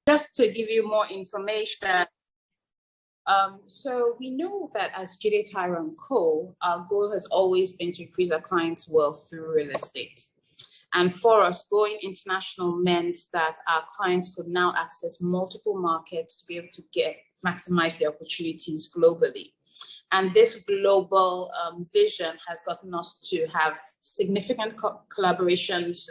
just to give you more information, so we know that as Jide Tyra & Co., our goal has always been to increase our clients' wealth through real estate. And for us, going international meant that our clients could now access multiple markets to be able to maximize their opportunities globally. And this global vision has gotten us to have significant collaborations,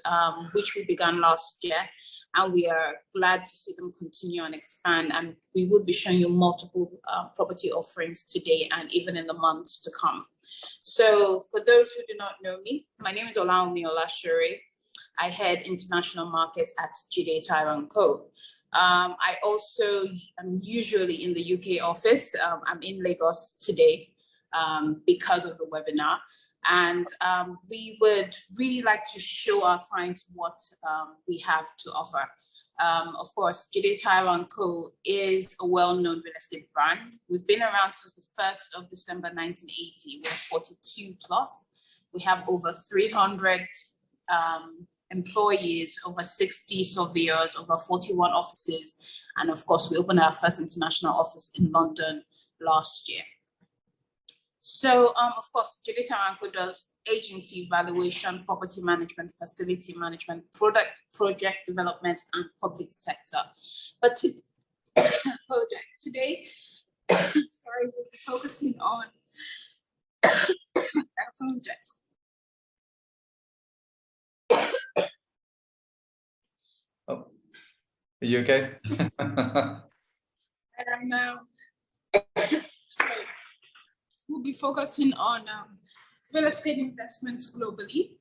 which we began last year. And we are glad to see them continue and expand. And we will be showing you multiple property offerings today and even in the months to come. So for those who do not know me, my name is Olaomi Olashure. I head international markets at Jide Tyra & Co. I also am usually in the UK office. I'm in Lagos today because of the webinar. And we would really like to show our clients what we have to offer. Of course, Jide Tyra & Co. is a well-known real estate brand. We've been around since the 1st of December 1980. We're 42 plus. We have over 300 employees, over 60 surveyors, over 41 offices. And of course, we opened our first international office in London last year. So, of course, Jide Tyra & Co. does agency valuation, property management, facility management, project development, and public sector. But apologize, today, sorry, we'll be focusing on, I apologize. Oh, are you okay? I am now. Sorry. We'll be focusing on real estate investments globally.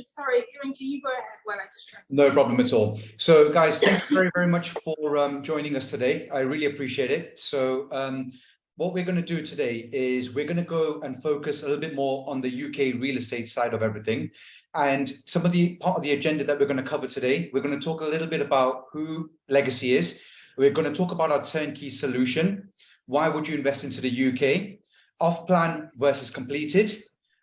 Sorry, Kieran, can you go ahead while I just try? No problem at all. So guys, thank you very, very much for joining us today. I really appreciate it. So what we're going to do today is we're going to go and focus a little bit more on the UK real estate side of everything. And some of the part of the agenda that we're going to cover today, we're going to talk a little bit about who Legacy is. We're going to talk about our turnkey solution. Why would you invest into the UK? Off-plan versus completed.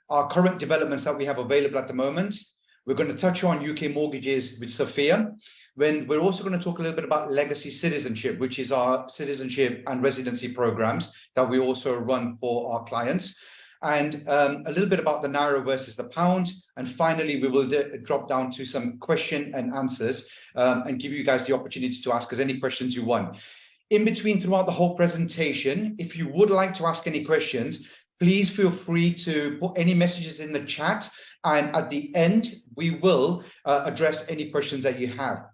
Our current developments that we have available at the moment. We're going to touch on UK mortgages with Sophia. When we're also going to talk a little bit about Legacy Citizenship, which is our citizenship and residency programs that we also run for our clients. And a little bit about the Naira versus the pound. And finally, we will drop down to some question and answers and give you guys the opportunity to ask us any questions you want. In between, throughout the whole presentation, if you would like to ask any questions, please feel free to put any messages in the chat. And at the end, we will address any questions that you have.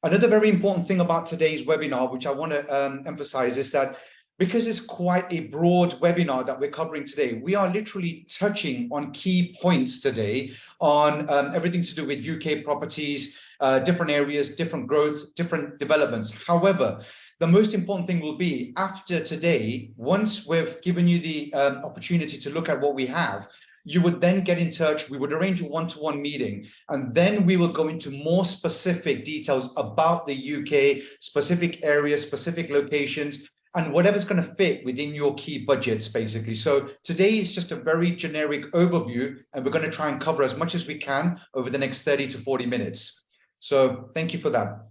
Another very important thing about today's webinar, which I want to emphasize, is that because it's quite a broad webinar that we're covering today, we are literally touching on key points today on everything to do with UK properties, different areas, different growth, different developments. However, the most important thing will be after today, once we've given you the opportunity to look at what we have, you would then get in touch. We would arrange a one-to-one meeting, and then we will go into more specific details about the UK, specific areas, specific locations, and whatever's going to fit within your key budgets, basically. So today is just a very generic overview, and we're going to try and cover as much as we can over the next 30 to 40 minutes. So thank you for that.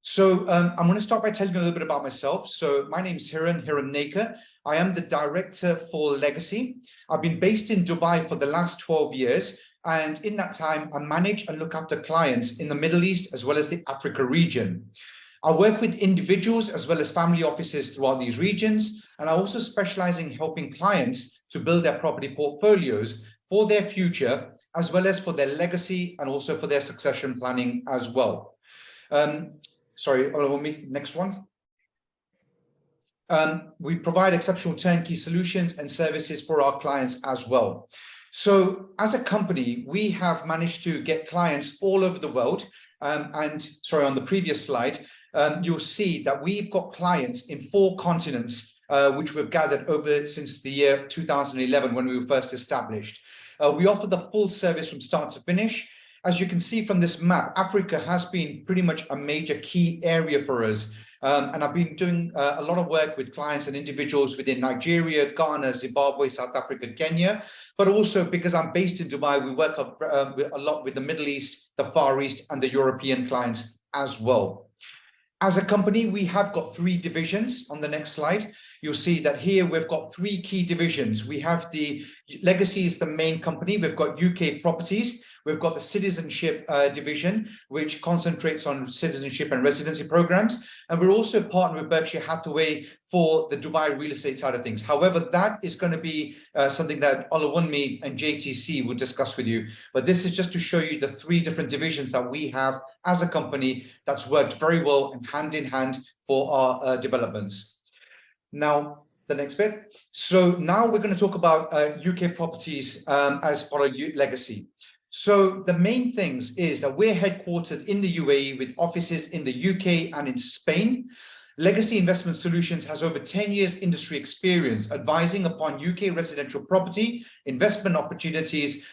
So I'm going to start by telling you a little bit about myself. So my name is Hiran Naker. I am the director for Legacy. I've been based in Dubai for the last 12 years. And in that time, I manage and look after clients in the Middle East as well as the Africa region. I work with individuals as well as family offices throughout these regions. And I also specialize in helping clients to build their property portfolios for their future, as well as for their legacy and also for their succession planning as well. Sorry, Olaomi, next one. We provide exceptional turnkey solutions and services for our clients as well. So as a company, we have managed to get clients all over the world. And sorry, on the previous slide, you'll see that we've got clients in 4 continents, which we've gathered over since the year 2011 when we were first established. We offer the full service from start to finish. As you can see from this map, Africa has been pretty much a major key area for us. And I've been doing a lot of work with clients and individuals within Nigeria, Ghana, Zimbabwe, South Africa, Kenya. But also because I'm based in Dubai, we work a lot with the Middle East, the Far East, and the European clients as well. As a company, we have got 3 divisions. On the next slide, you'll see that here we've got 3 key divisions. We have the Legacy is the main company. We've got UK properties. We've got the citizenship division, which concentrates on citizenship and residency programs. And we're also partnered with Berkshire Hathaway for the Dubai real estate side of things. However, that is going to be something that Olawunmi and JTC will discuss with you. But this is just to show you the 3 different divisions that we have as a company that's worked very well and hand in hand for our developments. Now, the next bit. So now we're going to talk about UK properties as part of Legacy. So the main things is that we're headquartered in the UAE with offices in the UK and in Spain. Legacy Investment Solutions has over 10 years industry experience advising upon UK residential property investment opportunities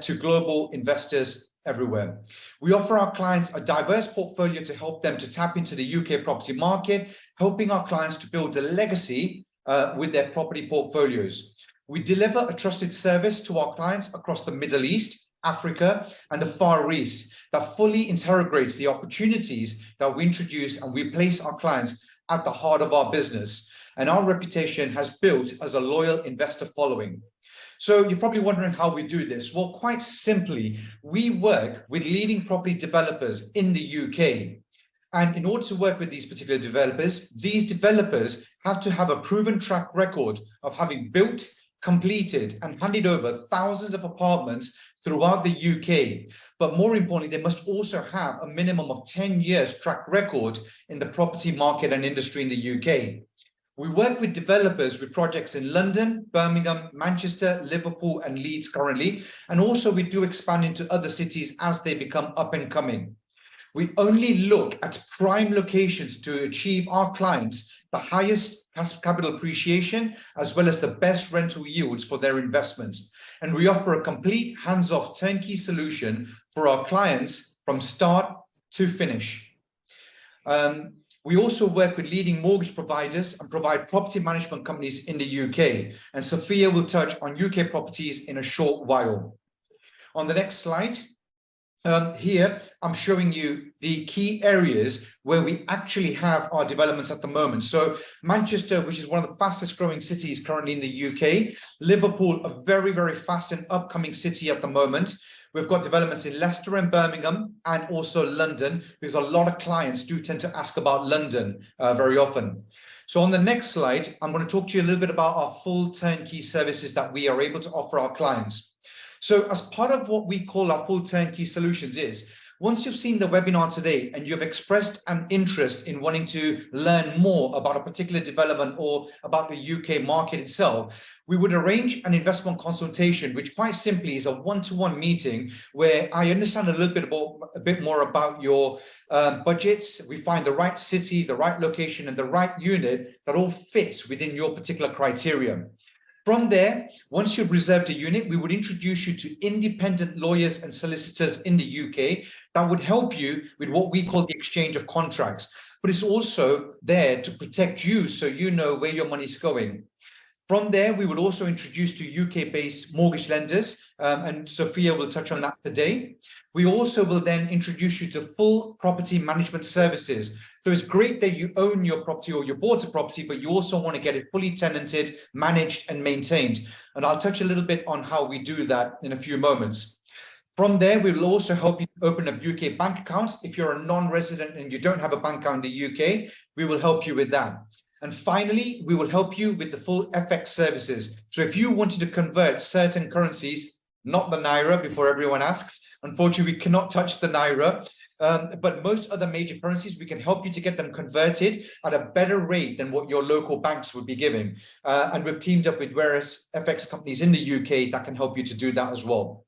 to global investors everywhere. We offer our clients a diverse portfolio to help them to tap into the UK property market, helping our clients to build a legacy with their property portfolios. We deliver a trusted service to our clients across the Middle East, Africa, and the Far East that fully integrates the opportunities that we introduce, and we place our clients at the heart of our business. And our reputation has built as a loyal investor following. So you're probably wondering how we do this. Well, quite simply, we work with leading property developers in the UK. And in order to work with these particular developers, these developers have to have a proven track record of having built, completed, and handed over thousands of apartments throughout the UK. But more importantly, they must also have a minimum of 10 years track record in the property market and industry in the UK. We work with developers with projects in London, Birmingham, Manchester, Liverpool, and Leeds currently. And also we do expand into other cities as they become up and coming. We only look at prime locations to achieve our clients the highest capital appreciation, as well as the best rental yields for their investments. And we offer a complete hands-off turnkey solution for our clients from start to finish. We also work with leading mortgage providers and provide property management companies in the UK. And Sophia will touch on UK properties in a short while. On the next slide. Here, I'm showing you the key areas where we actually have our developments at the moment. So Manchester, which is one of the fastest growing cities currently in the UK. Liverpool, a very, very fast and upcoming city at the moment. We've got developments in Leicester and Birmingham, and also London, because a lot of clients do tend to ask about London very often. So on the next slide, I'm going to talk to you a little bit about our full turnkey services that we are able to offer our clients. So as part of what we call our full turnkey solutions is, once you've seen the webinar today and you've expressed an interest in wanting to learn more about a particular development or about the UK market itself, we would arrange an investment consultation, which quite simply is a one-to-one meeting where I understand a bit more about your budgets. We find the right city, the right location, and the right unit that all fits within your particular criteria. From there, once you've reserved a unit, we would introduce you to independent lawyers and solicitors in the UK that would help you with what we call the exchange of contracts. But it's also there to protect you so you know where your money's going. From there, we will also introduce to UK-based mortgage lenders, and Sophia will touch on that today. We also will then introduce you to full property management services. So it's great that you own your property or you bought a property, but you also want to get it fully tenanted, managed, and maintained. And I'll touch a little bit on how we do that in a few moments. From there, we will also help you open up UK bank accounts. If you're a non-resident and you don't have a bank account in the UK, we will help you with that. And finally, we will help you with the full FX services. So if you wanted to convert certain currencies, not the Naira before everyone asks, unfortunately, we cannot touch the Naira. But most other major currencies, we can help you to get them converted at a better rate than what your local banks would be giving. And we've teamed up with various FX companies in the UK that can help you to do that as well.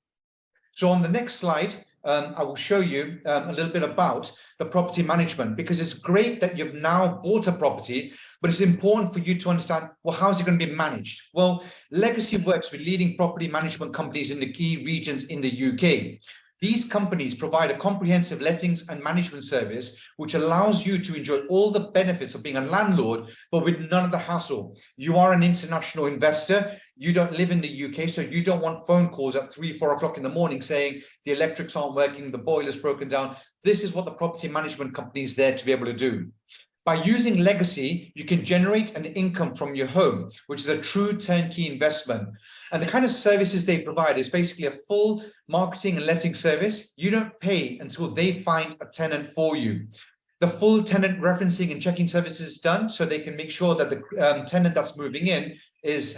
So on the next slide, I will show you a little bit about the property management, because it's great that you've now bought a property, but it's important for you to understand, well, how is it going to be managed? Well, Legacy works with leading property management companies in the key regions in the UK. These companies provide a comprehensive lettings and management service, which allows you to enjoy all the benefits of being a landlord, but with none of the hassle. You are an international investor. You don't live in the UK, so you don't want phone calls at 3, 4 o'clock in the morning saying the electrics aren't working, the boiler's broken down. This is what the property management company is there to be able to do. By using Legacy, you can generate an income from your home, which is a true turnkey investment. And the kind of services they provide is basically a full marketing and letting service. You don't pay until they find a tenant for you. The full tenant referencing and checking service is done so they can make sure that the tenant that's moving in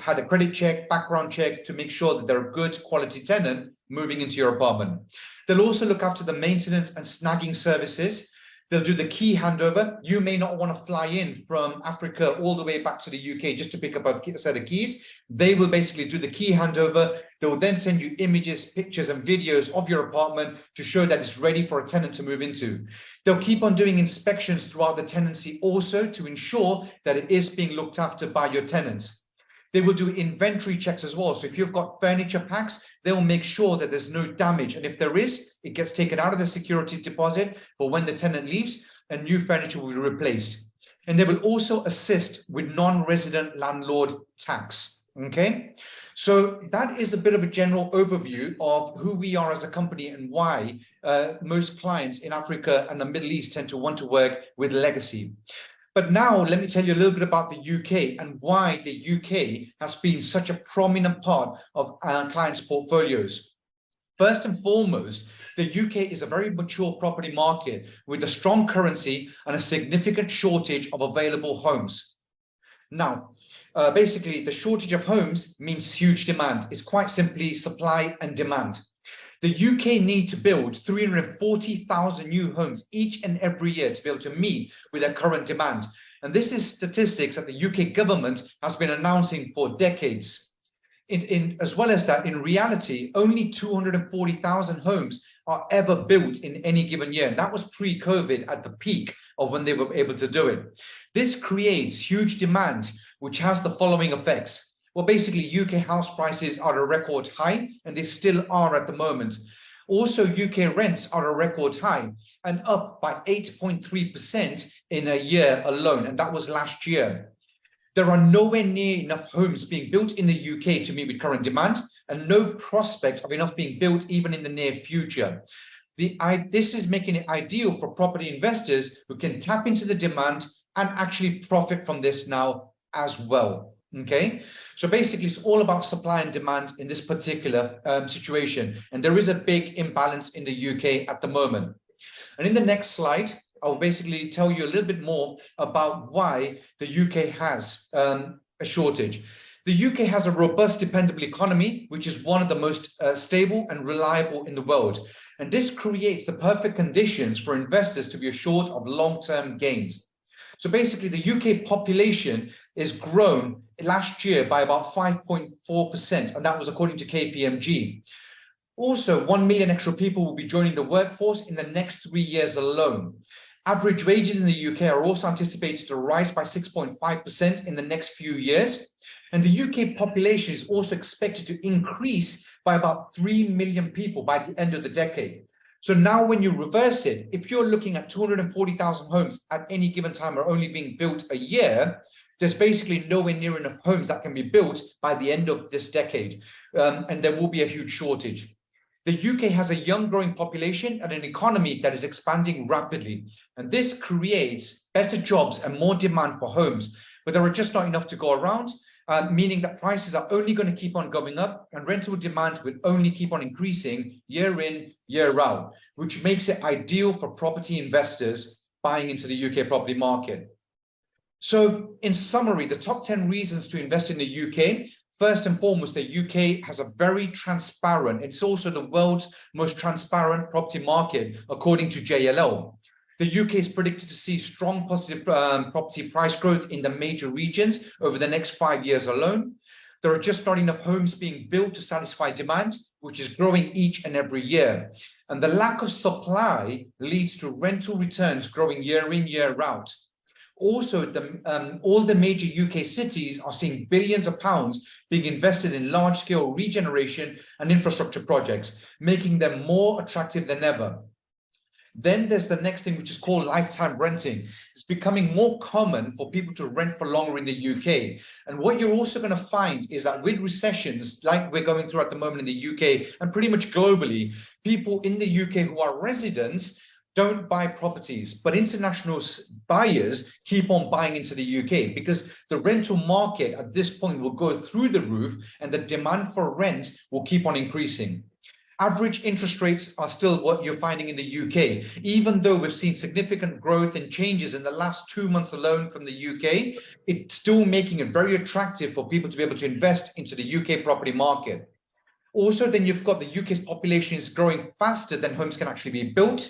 had a credit check, background check to make sure that they're a good quality tenant moving into your apartment. They'll also look after the maintenance and snagging services. They'll do the key handover. You may not want to fly in from Africa all the way back to the UK just to pick up a set of keys. They will basically do the key handover. They will then send you images, pictures, and videos of your apartment to show that it's ready for a tenant to move into. They'll keep on doing inspections throughout the tenancy also to ensure that it is being looked after by your tenants. They will do inventory checks as well. So if you've got furniture packs, they will make sure that there's no damage. And if there is, it gets taken out of the security deposit. But when the tenant leaves, a new furniture will be replaced. And they will also assist with non-resident landlord tax. Okay, so that is a bit of a general overview of who we are as a company and why most clients in Africa and the Middle East tend to want to work with Legacy. But now let me tell you a little bit about the UK and why the UK has been such a prominent part of our clients' portfolios. First and foremost, the UK is a very mature property market with a strong currency and a significant shortage of available homes. Now, basically, the shortage of homes means huge demand. It's quite simply supply and demand. The UK need to build 340,000 new homes each and every year to be able to meet with their current demand. And this is statistics that the UK government has been announcing for decades. As well as that, in reality, only 240,000 homes are ever built in any given year. And that was pre-COVID at the peak of when they were able to do it. This creates huge demand, which has the following effects. Well, basically, UK house prices are at a record high, and they still are at the moment. Also, UK rents are a record high and up by 8.3% in a year alone, and that was last year. There are nowhere near enough homes being built in the UK to meet with current demand, and no prospect of enough being built even in the near future. This is making it ideal for property investors who can tap into the demand and actually profit from this now as well. Okay, so basically it's all about supply and demand in this particular situation, and there is a big imbalance in the UK at the moment. And in the next slide, I'll basically tell you a little bit more about why the UK has a shortage. The UK has a robust, dependable economy, which is one of the most stable and reliable in the world. And this creates the perfect conditions for investors to be assured of long-term gains. So basically, the UK population is grown last year by about 5.4%, and that was according to KPMG. Also, 1 million extra people will be joining the workforce in the next 3 years alone. Average wages in the UK are also anticipated to rise by 6.5% in the next few years. And the UK population is also expected to increase by about 3 million people by the end of the decade. So now when you reverse it, if you're looking at 240,000 homes at any given time are only being built a year, there's basically nowhere near enough homes that can be built by the end of this decade. And there will be a huge shortage. The UK has a young growing population and an economy that is expanding rapidly. And this creates better jobs and more demand for homes, but there are just not enough to go around. Meaning that prices are only going to keep on going up and rental demand will only keep on increasing year in, year out, which makes it ideal for property investors buying into the UK property market. So in summary, the top 10 reasons to invest in the UK. First and foremost, the UK has a very transparent, it's also the world's most transparent property market, according to JLL. The UK is predicted to see strong positive property price growth in the major regions over the next 5 years alone. There are just not enough homes being built to satisfy demand, which is growing each and every year. And the lack of supply leads to rental returns growing year in, year out. Also, all the major UK cities are seeing billions of pounds being invested in large-scale regeneration and infrastructure projects, making them more attractive than ever. Then there's the next thing, which is called lifetime renting. It's becoming more common for people to rent for longer in the UK. And what you're also going to find is that with recessions, like we're going through at the moment in the UK and pretty much globally, people in the UK who are residents don't buy properties, but international buyers keep on buying into the UK because the rental market at this point will go through the roof and the demand for rent will keep on increasing. Average interest rates are still what you're finding in the UK, even though we've seen significant growth and changes in the last 2 months alone from the UK, it's still making it very attractive for people to be able to invest into the UK property market. Also, then you've got the UK's population is growing faster than homes can actually be built.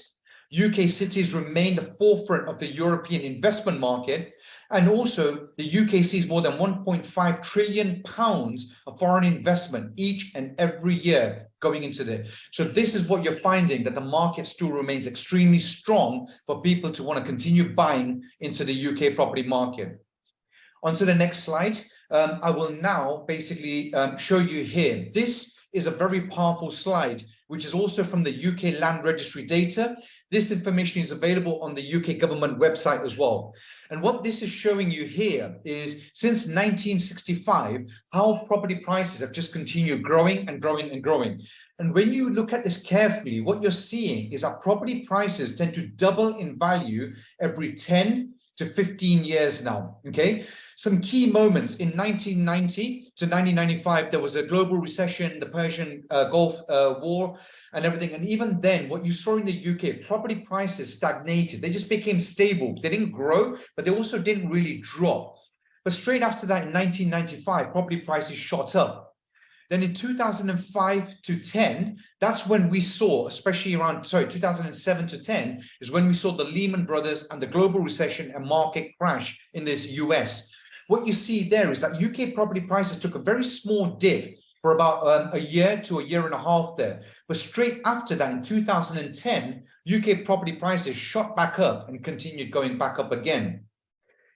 UK cities remain the forefront of the European investment market. And also, the UK sees more than £1.5 trillion of foreign investment each and every year going into there. So this is what you're finding, that the market still remains extremely strong for people to want to continue buying into the UK property market. On to the next slide. I will now basically show you here. This is a very powerful slide, which is also from the UK Land Registry data. This information is available on the UK government website as well. And what this is showing you here is since 1965, how property prices have just continued growing and growing and growing. And when you look at this carefully, what you're seeing is that property prices tend to double in value every 10 to 15 years now, okay? Some key moments in 1990 to 1995, there was a global recession, the Persian Gulf War and everything. And even then, what you saw in the UK, property prices stagnated. They just became stable. They didn't grow, but they also didn't really drop. But straight after that, in 1995, property prices shot up. Then in 2005 to 10, that's when we saw, especially around, 2007 to 10, is when we saw the Lehman Brothers and the global recession and market crash in the US. What you see there is that UK property prices took a very small dip for about a year to a year and a half there. But straight after that, in 2010, UK property prices shot back up and continued going back up again.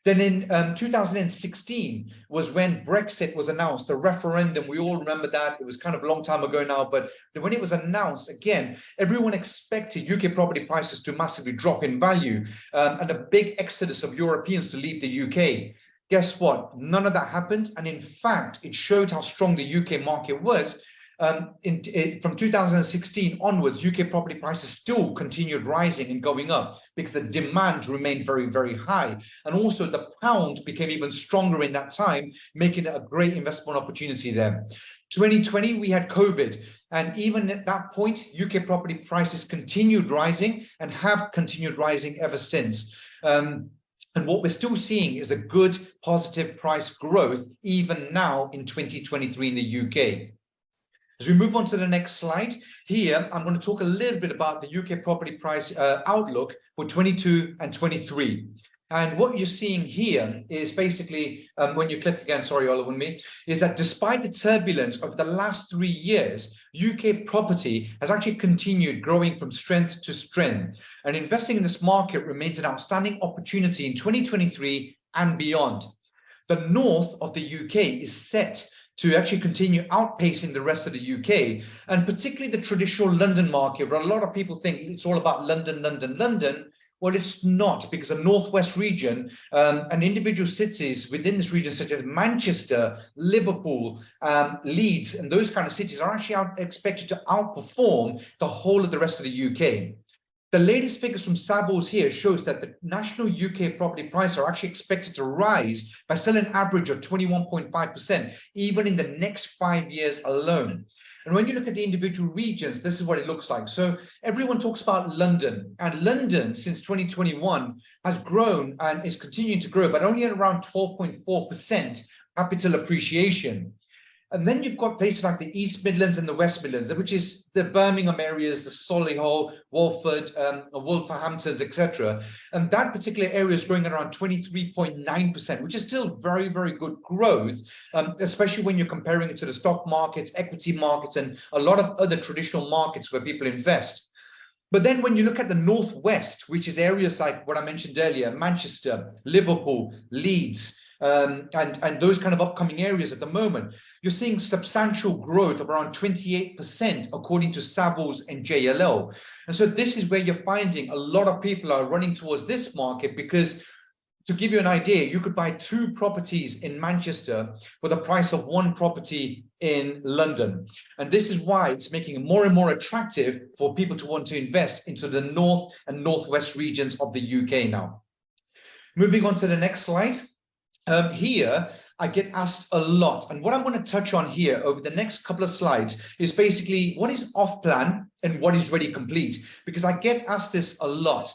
Then in 2016 was when Brexit was announced, the referendum. We all remember that. It was kind of a long time ago now, but when it was announced, again, everyone expected UK property prices to massively drop in value and a big exodus of Europeans to leave the UK. Guess what? None of that happened. And in fact, it showed how strong the UK market was. From 2016 onwards, UK property prices still continued rising and going up because the demand remained very, very high. And also the pound became even stronger in that time, making it a great investment opportunity there. 2020, we had COVID. And even at that point, UK property prices continued rising and have continued rising ever since. And what we're still seeing is a good positive price growth even now in 2023 in the UK. As we move on to the next slide, here I'm going to talk a little bit about the UK property price outlook for 22 and 23. And what you're seeing here is basically, when you click again, sorry, Oliver, me, is that despite the turbulence of the last 3 years, UK property has actually continued growing from strength to strength. And investing in this market remains an outstanding opportunity in 2023 and beyond. The north of the UK is set to actually continue outpacing the rest of the UK, and particularly the traditional London market, where a lot of people think it's all about London, London, London. Well, it's not, because the Northwest region and individual cities within this region, such as Manchester, Liverpool, Leeds, and those kind of cities are actually expected to outperform the whole of the rest of the UK. The latest figures from Savills here shows that the national UK property prices are actually expected to rise by still an average of 21.5%, even in the next 5 years alone. And when you look at the individual regions, this is what it looks like. So everyone talks about London, and London since 2021 has grown and is continuing to grow, but only at around 12.4% capital appreciation. And then you've got places like the East Midlands and the West Midlands, which is the Birmingham areas, the Solihull, Walford, Wolverhamptons, etc. And that particular area is growing at around 23.9%, which is still very, very good growth, especially when you're comparing it to the stock markets, equity markets, and a lot of other traditional markets where people invest. But then when you look at the Northwest, which is areas like what I mentioned earlier, Manchester, Liverpool, Leeds, and those kind of upcoming areas at the moment, you're seeing substantial growth of around 28%, according to Savills and JLL. And so this is where you're finding a lot of people are running towards this market, because to give you an idea, you could buy 2 properties in Manchester for the price of 1 property in London. And this is why it's making it more and more attractive for people to want to invest into the North and Northwest regions of the UK now. Moving on to the next slide. Here, I get asked a lot. And what I'm going to touch on here over the next couple of slides is basically what is off-plan and what is ready complete, because I get asked this a lot.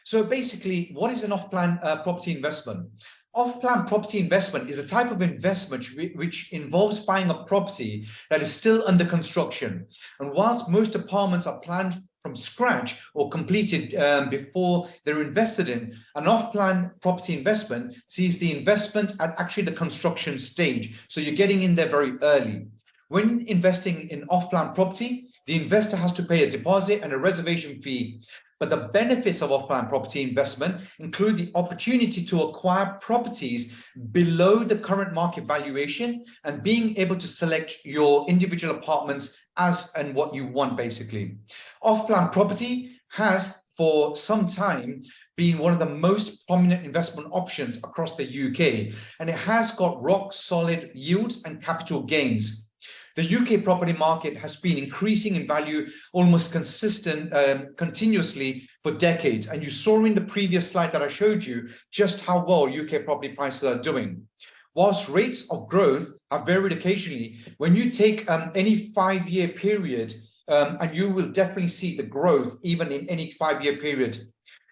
So basically, what is an off-plan property investment? Off-plan property investment is a type of investment which involves buying a property that is still under construction. And whilst most apartments are planned from scratch or completed before they're invested in, an off-plan property investment sees the investment at actually the construction stage. So you're getting in there very early. When investing in off-plan property, the investor has to pay a deposit and a reservation fee. But the benefits of off-plan property investment include the opportunity to acquire properties below the current market valuation and being able to select your individual apartments as and what you want, basically. Off-plan property has for some time been one of the most prominent investment options across the UK, and it has got rock solid yields and capital gains. The UK property market has been increasing in value almost continuously for decades. And you saw in the previous slide that I showed you just how well UK property prices are doing. Whilst rates of growth have varied occasionally, when you take any 5-year period, and you will definitely see the growth even in any 5-year period.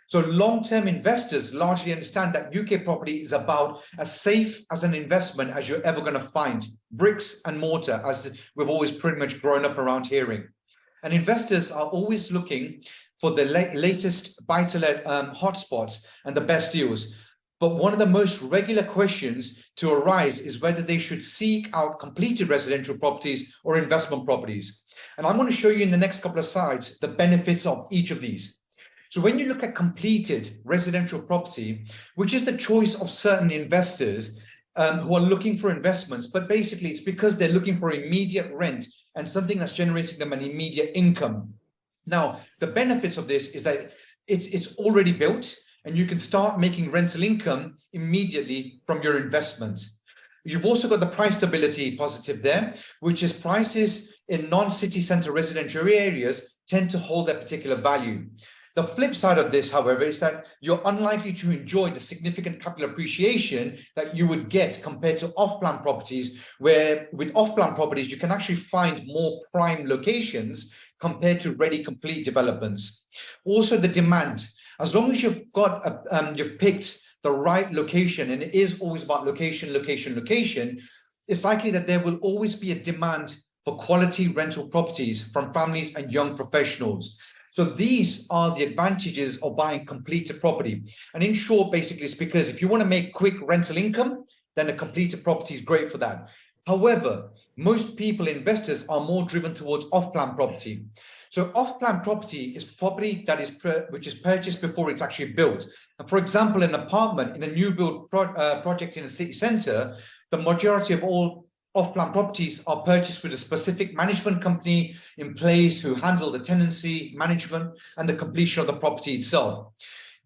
So long-term investors largely understand that UK property is about as safe as an investment as you're ever going to find. Bricks and mortar, as we've always pretty much grown up around hearing. And investors are always looking for the latest buy-to-let hotspots and the best deals. But one of the most regular questions to arise is whether they should seek out completed residential properties or investment properties. And I'm going to show you in the next couple of slides the benefits of each of these. So when you look at completed residential property, which is the choice of certain investors who are looking for investments, but basically it's because they're looking for immediate rent and something that's generating them an immediate income. Now, the benefits of this is that it's already built and you can start making rental income immediately from your investment. You've also got the price stability positive there, which is prices in non-city centre residential areas tend to hold their particular value. The flip side of this, however, is that you're unlikely to enjoy the significant capital appreciation that you would get compared to off-plan properties, where with off-plan properties, you can actually find more prime locations compared to ready complete developments. Also the demand, as long as you've got, you've picked the right location, and it is always about location, location, location, it's likely that there will always be a demand for quality rental properties from families and young professionals. So these are the advantages of buying completed property. And in short, basically, it's because if you want to make quick rental income, then a completed property is great for that. However, most people, investors, are more driven towards off-plan property. So off-plan property is property that is which is purchased before it's actually built. And for example, an apartment in a new build project in a city centre, the majority of all off-plan properties are purchased with a specific management company in place who handle the tenancy, management, and the completion of the property itself.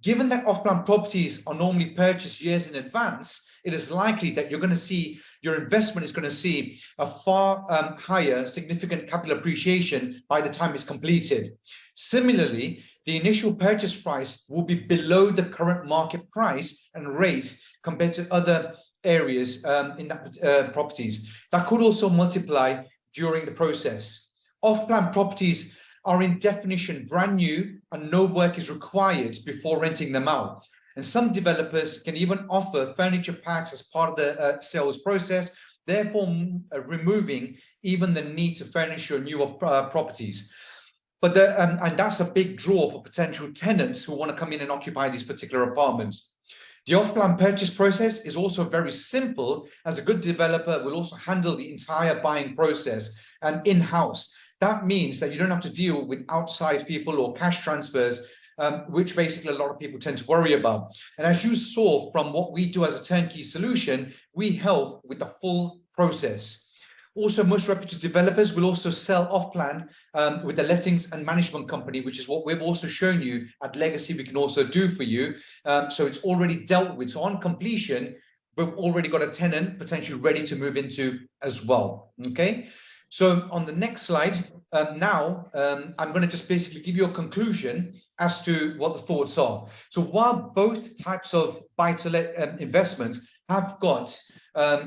Given that off-plan properties are normally purchased years in advance, it is likely that you're going to see your investment is going to see a far higher significant capital appreciation by the time it's completed. Similarly, the initial purchase price will be below the current market price and rate compared to other areas in that properties. That could also multiply during the process. Off-plan properties are in definition brand new and no work is required before renting them out. And some developers can even offer furniture packs as part of the sales process, therefore removing even the need to furnish your newer properties. But and that's a big draw for potential tenants who want to come in and occupy these particular apartments. The off-plan purchase process is also very simple, as a good developer will also handle the entire buying process and in-house. That means that you don't have to deal with outside people or cash transfers, which basically a lot of people tend to worry about. And as you saw from what we do as a turnkey solution, we help with the full process. Also, most reputed developers will also sell off-plan with the lettings and management company, which is what we've also shown you at Legacy we can also do for you. So it's already dealt with. So on completion, we've already got a tenant potentially ready to move into as well. Okay. So on the next slide, now I'm going to just basically give you a conclusion as to what the thoughts are. So while both types of buy-to-let investments have got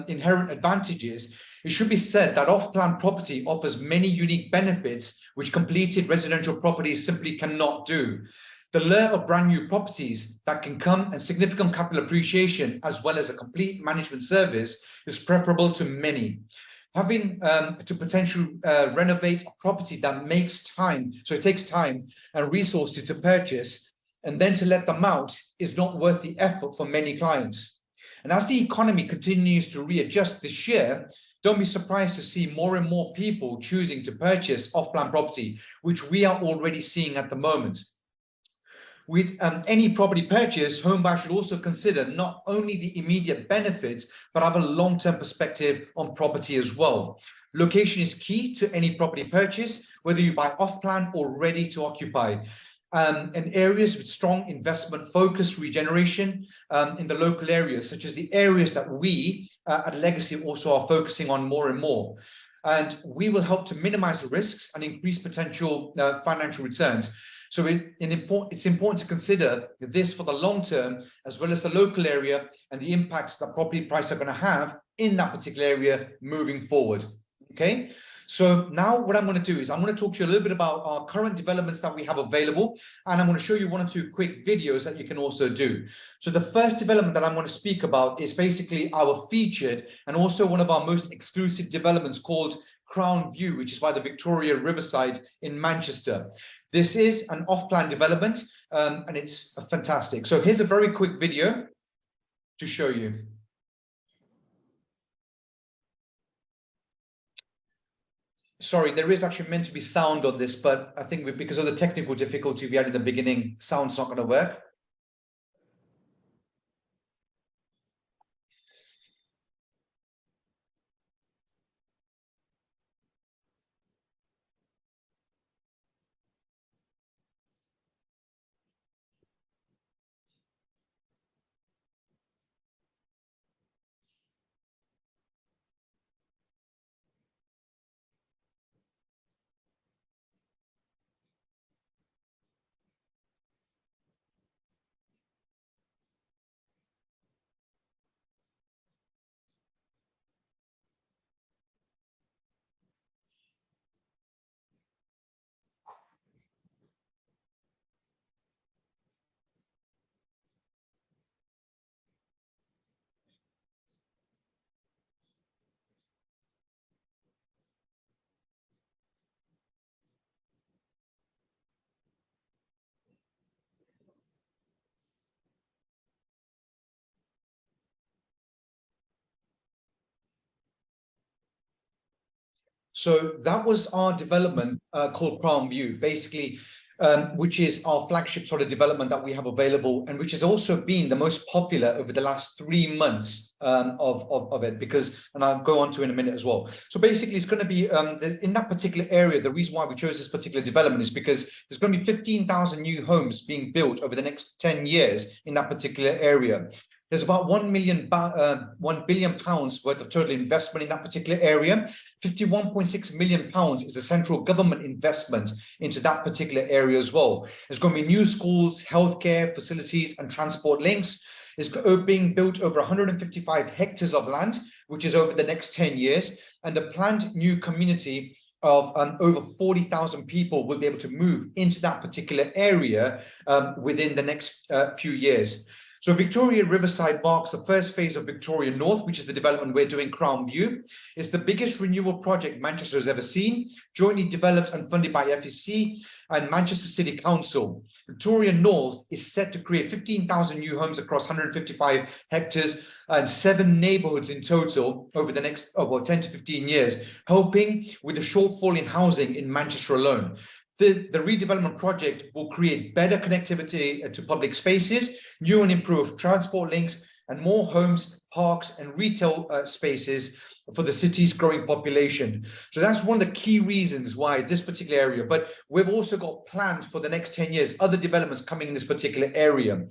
inherent advantages, it should be said that off-plan property offers many unique benefits which completed residential properties simply cannot do. The lure of brand new properties that can come and significant capital appreciation as well as a complete management service is preferable to many. Having to potentially renovate a property that makes time, so it takes time and resources to purchase, and then to let them out is not worth the effort for many clients. And as the economy continues to readjust this year, don't be surprised to see more and more people choosing to purchase off-plan property, which we are already seeing at the moment. With any property purchase, home buyers should also consider not only the immediate benefits, but have a long-term perspective on property as well. Location is key to any property purchase, whether you buy off-plan or ready to occupy. And areas with strong investment focus regeneration in the local areas, such as the areas that we at Legacy also are focusing on more and more. And we will help to minimize the risks and increase potential financial returns. So it's important to consider this for the long term, as well as the local area and the impacts that property prices are going to have in that particular area moving forward. Okay. So now what I'm going to do is I'm going to talk to you a little bit about our current developments that we have available, and I'm going to show you one or two quick videos that you can also do. So the first development that I'm going to speak about is basically our featured and also one of our most exclusive developments called Crown View, which is by the Victoria Riverside in Manchester. This is an off-plan development and it's fantastic. So here's a very quick video to show you. Sorry, there is actually meant to be sound on this, but I think because of the technical difficulty we had in the beginning, sound's not going to work. So that was our development called Crown View, basically, which is our flagship sort of development that we have available, and which has also been the most popular over the last 3 months of it, because, and I'll go on to in a minute as well. So basically, it's going to be in that particular area. The reason why we chose this particular development is because there's going to be 15,000 new homes being built over the next 10 years in that particular area. There's about £1 billion worth of total investment in that particular area. £51.6 million is the central government investment into that particular area as well. There's going to be new schools, healthcare facilities, and transport links. It's being built over 155 hectares of land, which is over the next 10 years. And the planned new community of over 40,000 people will be able to move into that particular area within the next few years. So Victoria Riverside marks the first phase of Victoria North, which is the development we're doing Crown View. It's the biggest renewal project Manchester has ever seen, jointly developed and funded by FEC and Manchester City Council. Victoria North is set to create 15,000 new homes across 155 hectares and 7 neighbourhoods in total over the next 10 to 15 years, helping with the shortfall in housing in Manchester alone. The redevelopment project will create better connectivity to public spaces, new and improved transport links, and more homes, parks, and retail spaces for the city's growing population. So that's one of the key reasons why this particular area. But we've also got plans for the next 10 years, other developments coming in this particular area.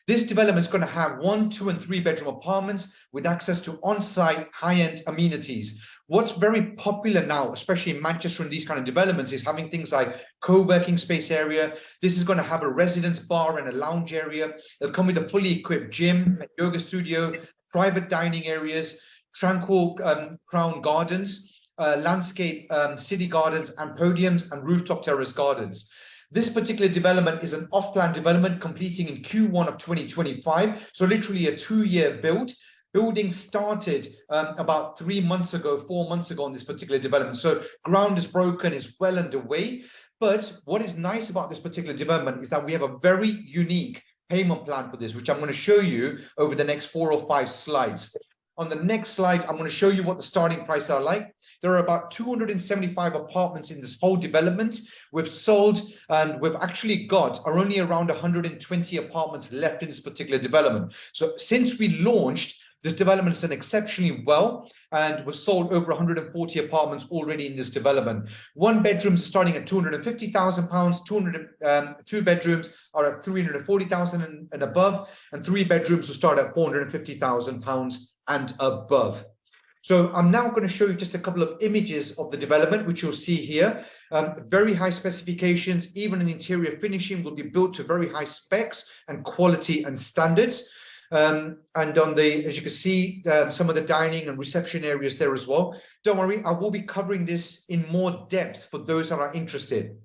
This development is going to have 1, 2, and 3 bedroom apartments with access to on-site high-end amenities. What's very popular now, especially in Manchester and these kind of developments, is having things like co-working space area. This is going to have a residence bar and a lounge area. It'll come with a fully equipped gym, a yoga studio, private dining areas, tranquil crown gardens, landscape city gardens, and podiums and rooftop terrace gardens. This particular development is an off-plan development completing in Q1 of 2025, so literally a 2-year build. Building started about 4 months ago on this particular development. So ground is broken, is well underway. But what is nice about this particular development is that we have a very unique payment plan for this, which I'm going to show you over the next 4 or 5 slides. On the next slide, I'm going to show you what the starting prices are like. There are about 275 apartments in this whole development. We've sold and we've actually got are only around 120 apartments left in this particular development. So since we launched, this development has done exceptionally well, and we've sold over 140 apartments already in this development. 1 bedrooms are starting at £250,000, 2 bedrooms are at £340,000 and above, and 3 bedrooms will start at £450,000 and above. So I'm now going to show you just a couple of images of the development, which you'll see here. Very high specifications, even an interior finishing will be built to very high specs and quality and standards. And on the, as you can see, some of the dining and reception areas there as well. Don't worry, I will be covering this in more depth for those that are interested.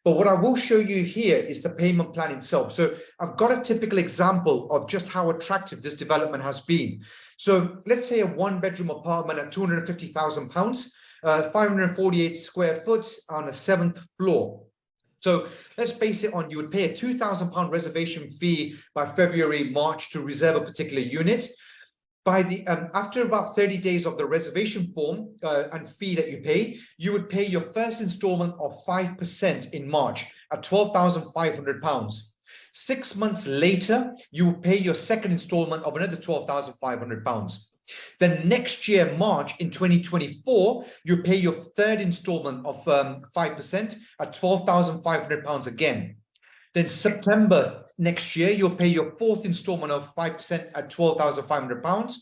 But what I will show you here is the payment plan itself. So I've got a typical example of just how attractive this development has been. So let's say a 1-bedroom apartment at £250,000, 548 square foot on a 7th floor. So let's base it on, you would pay a £2,000 reservation fee by February, March to reserve a particular unit. By the after about 30 days of the reservation form and fee that you pay, you would pay your first installment of 5% in March at £12,500. 6 months later, you will pay your second installment of another £12,500. Then next year, March in 2024, you pay your third installment of 5% at £12,500 again. Then September next year, you'll pay your 4th installment of 5% at £12,500.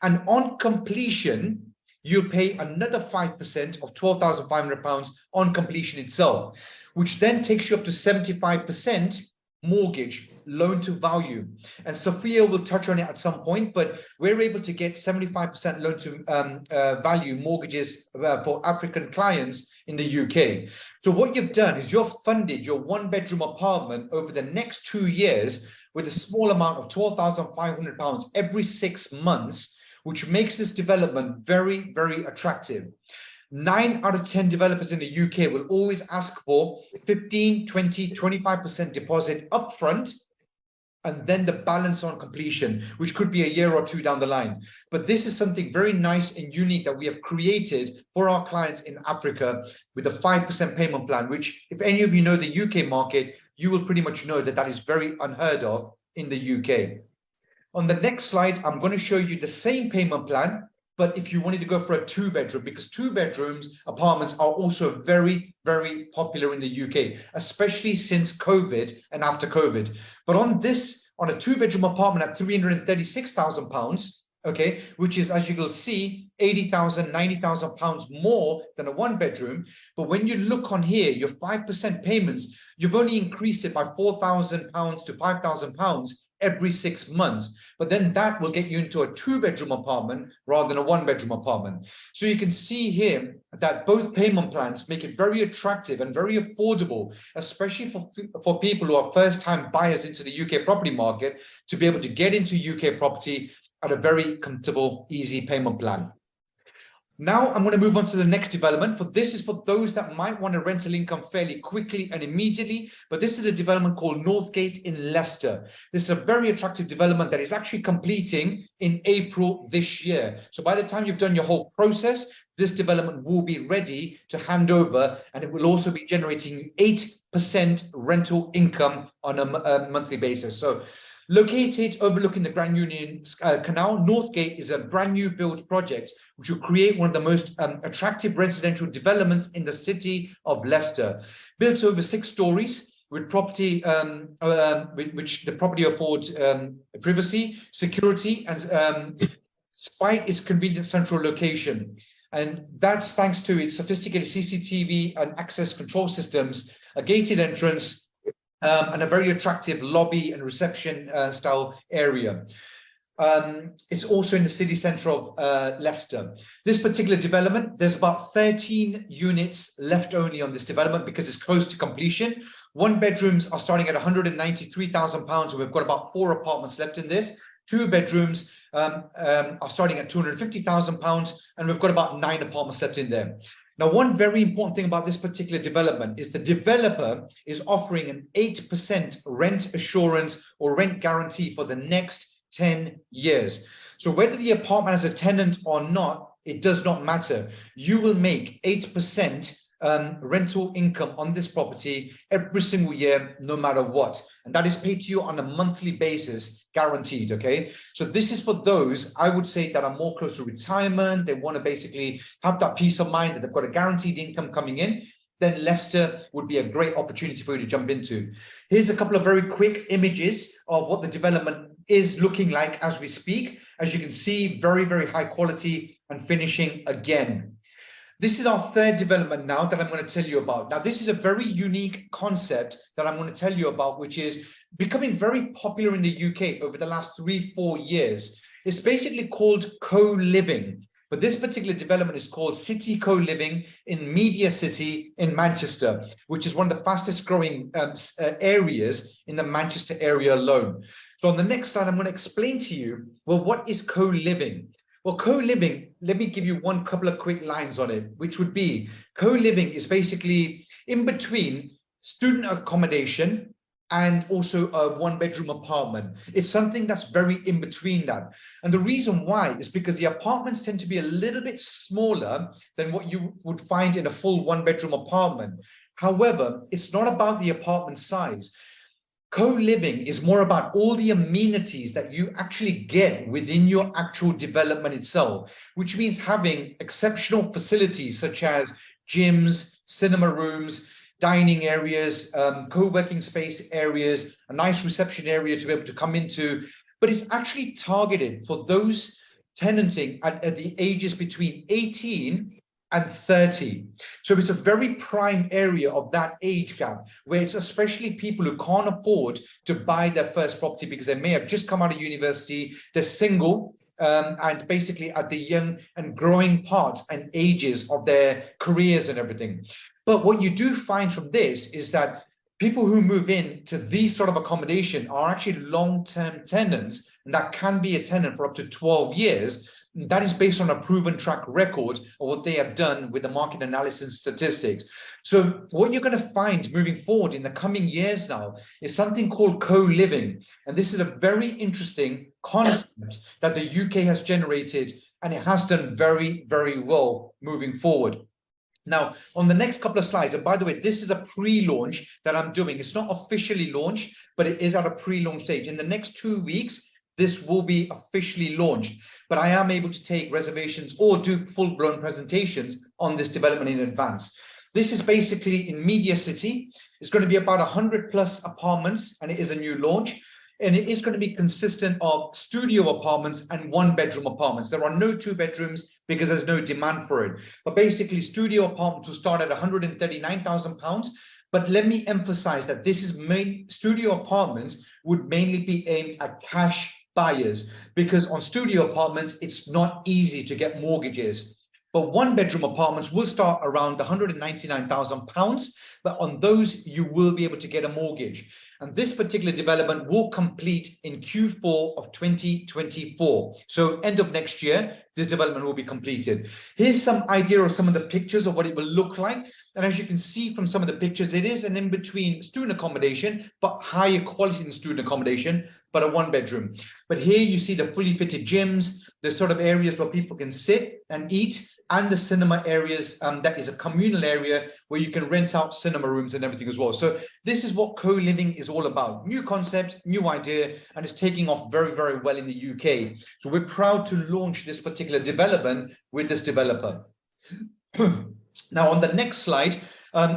And on completion, you'll pay another 5% of £12,500 on completion itself, which then takes you up to 75% mortgage loan to value. And Sophia will touch on it at some point, but we're able to get 75% loan to value mortgages for African clients in the UK. So what you've done is you've funded your 1-bedroom apartment over the next 2 years with a small amount of £12,500 every 6 months, which makes this development very, very attractive. 9 out of 10 developers in the UK will always ask for 15, 20, 25% deposit upfront, and then the balance on completion, which could be a year or 2 down the line. But this is something very nice and unique that we have created for our clients in Africa with a 5% payment plan, which if any of you know the UK market, you will pretty much know that that is very unheard of in the UK. On the next slide, I'm going to show you the same payment plan, but if you wanted to go for a 2-bedroom, because 2 bedrooms apartments are also very, very popular in the UK, especially since COVID and after COVID. But on a 2-bedroom apartment at £336,000, okay, which is, as you will see, £80,000, £90,000 more than a 1-bedroom. But when you look on here, your 5% payments, you've only increased it by £4,000 to £5,000 every 6 months. But then that will get you into a 2-bedroom apartment rather than a 1-bedroom apartment. So you can see here that both payment plans make it very attractive and very affordable, especially for people who are first-time buyers into the UK property market, to be able to get into UK property at a very comfortable, easy payment plan. Now I'm going to move on to the next development. For this is for those that might want a rental income fairly quickly and immediately. But this is a development called Northgate in Leicester. This is a very attractive development that is actually completing in April this year. So by the time you've done your whole process, this development will be ready to hand over, and it will also be generating 8% rental income on a monthly basis. So located overlooking the Grand Union Canal, Northgate is a brand new build project which will create one of the most attractive residential developments in the city of Leicester. Built over 6 stories with property, which the property affords privacy, security, and despite its convenient central location. And that's thanks to its sophisticated CCTV and access control systems, a gated entrance, and a very attractive lobby and reception style area. It's also in the city centre of Leicester. This particular development, there's about 13 units left only on this development because it's close to completion. 1-bedrooms are starting at £193,000, and we've got about 4 apartments left in this. 2-bedrooms are starting at £250,000, and we've got about 9 apartments left in there. Now, one very important thing about this particular development is the developer is offering an 8% rent assurance or rent guarantee for the next 10 years. So whether the apartment has a tenant or not, it does not matter. You will make 8% rental income on this property every single year, no matter what. And that is paid to you on a monthly basis, guaranteed, okay? So this is for those, I would say, that are more close to retirement. They want to basically have that peace of mind that they've got a guaranteed income coming in. Then Leicester would be a great opportunity for you to jump into. Here's a couple of very quick images of what the development is looking like as we speak. As you can see, very, very high quality and finishing again. This is our 3rd development now that I'm going to tell you about. Now, this is a very unique concept that I'm going to tell you about, which is becoming very popular in the UK over the last 3-4 years. It's basically called co-living. But this particular development is called City Co-Living in Media City in Manchester, which is one of the fastest growing areas in the Manchester area alone. So on the next slide, I'm going to explain to you, well, what is co-living? Well, co-living, let me give you one couple of quick lines on it, which would be co-living is basically in between student accommodation and also a 1-bedroom apartment. It's something that's very in between that. And the reason why is because the apartments tend to be a little bit smaller than what you would find in a full 1-bedroom apartment. However, it's not about the apartment size. Co-living is more about all the amenities that you actually get within your actual development itself, which means having exceptional facilities such as gyms, cinema rooms, dining areas, co-working space areas, a nice reception area to be able to come into. But it's actually targeted for those tenanting at the ages between 18 and 30. So it's a very prime area of that age gap, where it's especially people who can't afford to buy their first property because they may have just come out of university, they're single, and basically at the young and growing parts and ages of their careers and everything. But what you do find from this is that people who move in to these sort of accommodation are actually long-term tenants, and that can be a tenant for up to 12 years. That is based on a proven track record of what they have done with the market analysis statistics. So what you're going to find moving forward in the coming years now is something called co-living. And this is a very interesting concept that the UK has generated, and it has done very, very well moving forward. Now, on the next couple of slides, and by the way, this is a pre-launch that I'm doing. It's not officially launched, but it is at a pre-launch stage. In the next 2 weeks, this will be officially launched, but I am able to take reservations or do full-blown presentations on this development in advance. This is basically in Media City. It's going to be about 100+ apartments, and it is a new launch. And it is going to be consistent of studio apartments and 1-bedroom apartments. There are no 2-bedrooms because there's no demand for it. But basically, studio apartments will start at £139,000. But let me emphasize that this is studio apartments would mainly be aimed at cash buyers, because on studio apartments, it's not easy to get mortgages. But one-bedroom apartments will start around £199,000, but on those, you will be able to get a mortgage. And this particular development will complete in Q4 of 2024. So end of next year, this development will be completed. Here's some idea of some of the pictures of what it will look like. And as you can see from some of the pictures, it is an in-between student accommodation, but higher quality than student accommodation, but a one-bedroom. But here you see the fully fitted gyms, the sort of areas where people can sit and eat, and the cinema areas, that is a communal area where you can rent out cinema rooms and everything as well. So this is what co-living is all about. New concept, new idea, and it's taking off very, very well in the UK. So we're proud to launch this particular development with this developer. Now on the next slide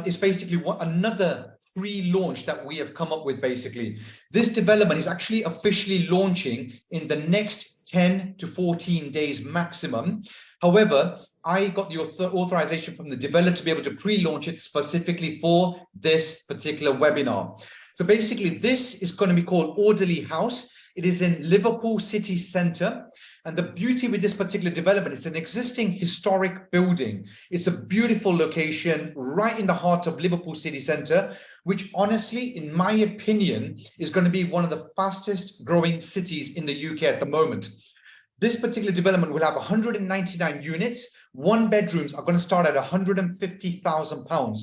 is basically another pre-launch that we have come up with. Basically, this development is actually officially launching in the next 10 to 14 days maximum. However, I got the authorization from the developer to be able to pre-launch it specifically for this particular webinar. So basically, this is going to be called Orderly House. It is in Liverpool city centre. And the beauty with this particular development, it's an existing historic building. It's a beautiful location right in the heart of Liverpool city centre, which honestly, in my opinion, is going to be one of the fastest growing cities in the UK at the moment. This particular development will have 199 units. One bedrooms are going to start at £150,000,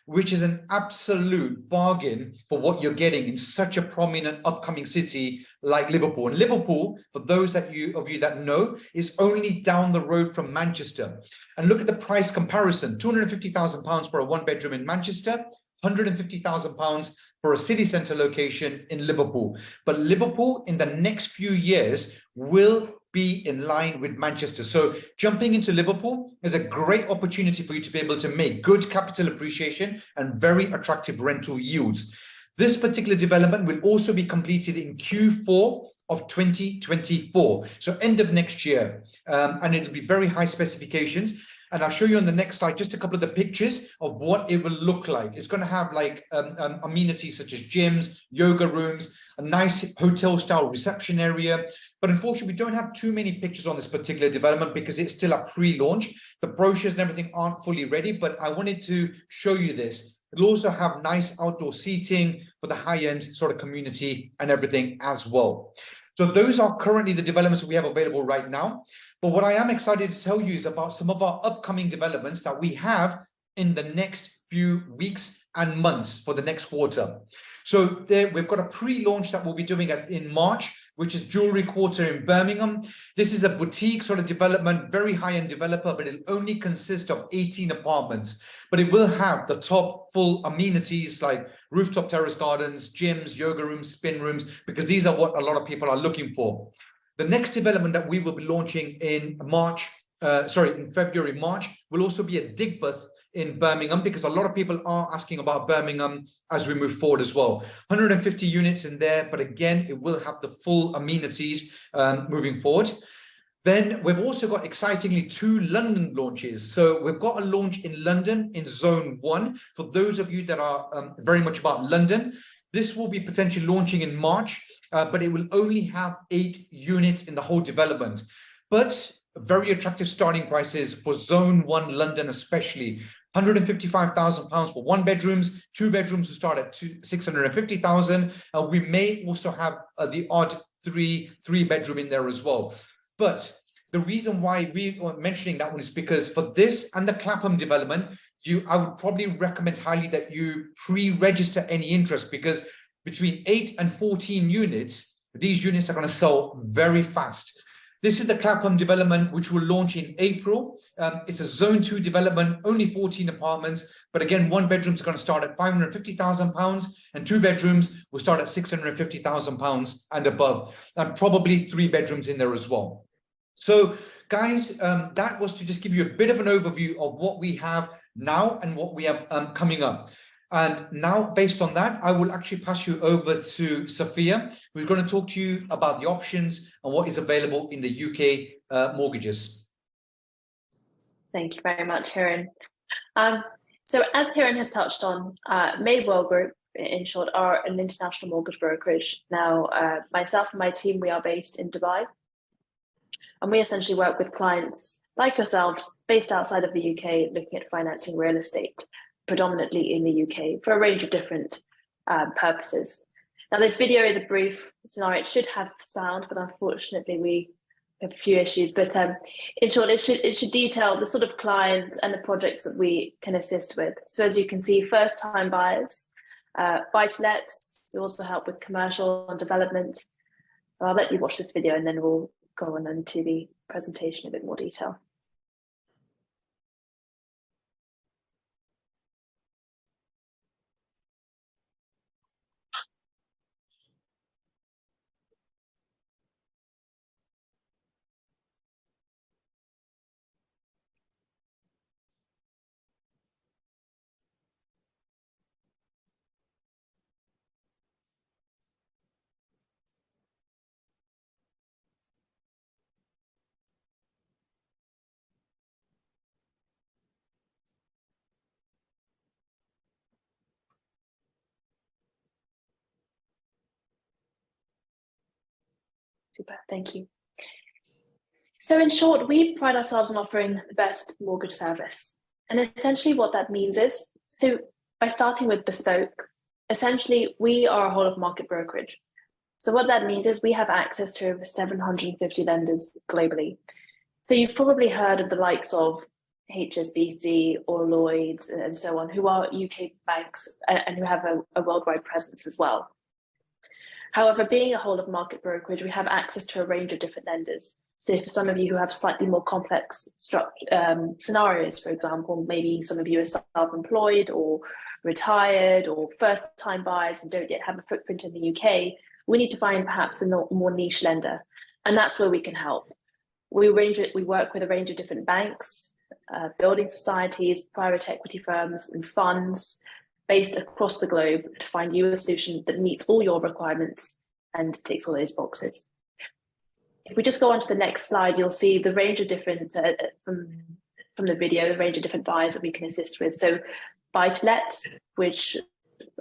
which is an absolute bargain for what you're getting in such a prominent upcoming city like Liverpool. And Liverpool, for those of you that know, is only down the road from Manchester. And look at the price comparison: £250,000 for a one bedroom in Manchester, £150,000 for a city centre location in Liverpool. But Liverpool in the next few years will be in line with Manchester. So jumping into Liverpool is a great opportunity for you to be able to make good capital appreciation and very attractive rental yields. This particular development will also be completed in Q4 of 2024, so end of next year, and it'll be very high specifications. And I'll show you on the next slide just a couple of the pictures of what it will look like. It's going to have like amenities such as gyms, yoga rooms, a nice hotel style reception area. But unfortunately, we don't have too many pictures on this particular development because it's still a pre-launch. The brochures and everything aren't fully ready, but I wanted to show you this. It'll also have nice outdoor seating for the high-end sort of community and everything as well. So those are currently the developments that we have available right now. But what I am excited to tell you is about some of our upcoming developments that we have in the next few weeks and months for the next quarter. So we've got a pre-launch that we'll be doing in March, which is Jewelry Quarter in Birmingham. This is a boutique sort of development, very high-end developer, but it'll only consist of 18 apartments. But it will have the top full amenities like rooftop terrace gardens, gyms, yoga rooms, spin rooms, because these are what a lot of people are looking for. The next development that we will be launching in February, March, will also be a Digbeth in Birmingham, because a lot of people are asking about Birmingham as we move forward as well. 150 units in there, but again, it will have the full amenities moving forward. Then we've also got, excitingly, 2 London launches. So we've got a launch in London in Zone 1. For those of you that are very much about London, this will be potentially launching in March, but it will only have 8 units in the whole development. But very attractive starting prices for Zone 1 London especially. £155,000 for 1 bedrooms, 2 bedrooms will start at £650,000. We may also have the odd three bedroom in there as well. But the reason why we are mentioning that one is because for this and the Clapham development, I would probably recommend highly that you pre-register any interest, because between 8 and 14 units, these units are going to sell very fast. This is the Clapham development, which will launch in April. It's a Zone 2 development, only 14 apartments. But again, 1 bedroom is going to start at £550,000 and 2 bedrooms will start at £650,000 and above, and probably 3 bedrooms in there as well. So guys, that was to just give you a bit of an overview of what we have now and what we have coming up. And now, based on that, I will actually pass you over to Sophia, who's going to talk to you about the options and what is available in the UK mortgages. Thank you very much, Hiran. So as Hiran has touched on, Madewell Group, in short, are an international mortgage brokerage. Now, myself and my team, we are based in Dubai, and we essentially work with clients like yourselves based outside of the UK, looking at financing real estate, predominantly in the UK, for a range of different purposes. Now, this video is a brief scenario. It should have sound, but unfortunately we have a few issues. But in short, it should detail the sort of clients and the projects that we can assist with. So as you can see, first-time buyers, buy-to-lets. We also help with commercial and development. I'll let you watch this video and then we'll go on into the presentation in a bit more detail. Super, thank you. So in short, we pride ourselves on offering the best mortgage service. And essentially what that means is, so by starting with bespoke, essentially we are a whole of market brokerage. So what that means is we have access to over 750 lenders globally. So you've probably heard of the likes of HSBC or Lloyds and so on, who are UK banks and who have a worldwide presence as well. However, being a whole of market brokerage, we have access to a range of different lenders. So for some of you who have slightly more complex scenarios, for example, maybe some of you are self-employed or retired or first-time buyers and don't yet have a footprint in the UK, we need to find perhaps a more niche lender. And that's where we can help. We work with a range of different banks, building societies, private equity firms and funds, based across the globe to find you a solution that meets all your requirements and ticks all those boxes. If we just go on to the next slide, you'll see the range of different, from the video, the range of different buyers that we can assist with. So buy-to-lets, which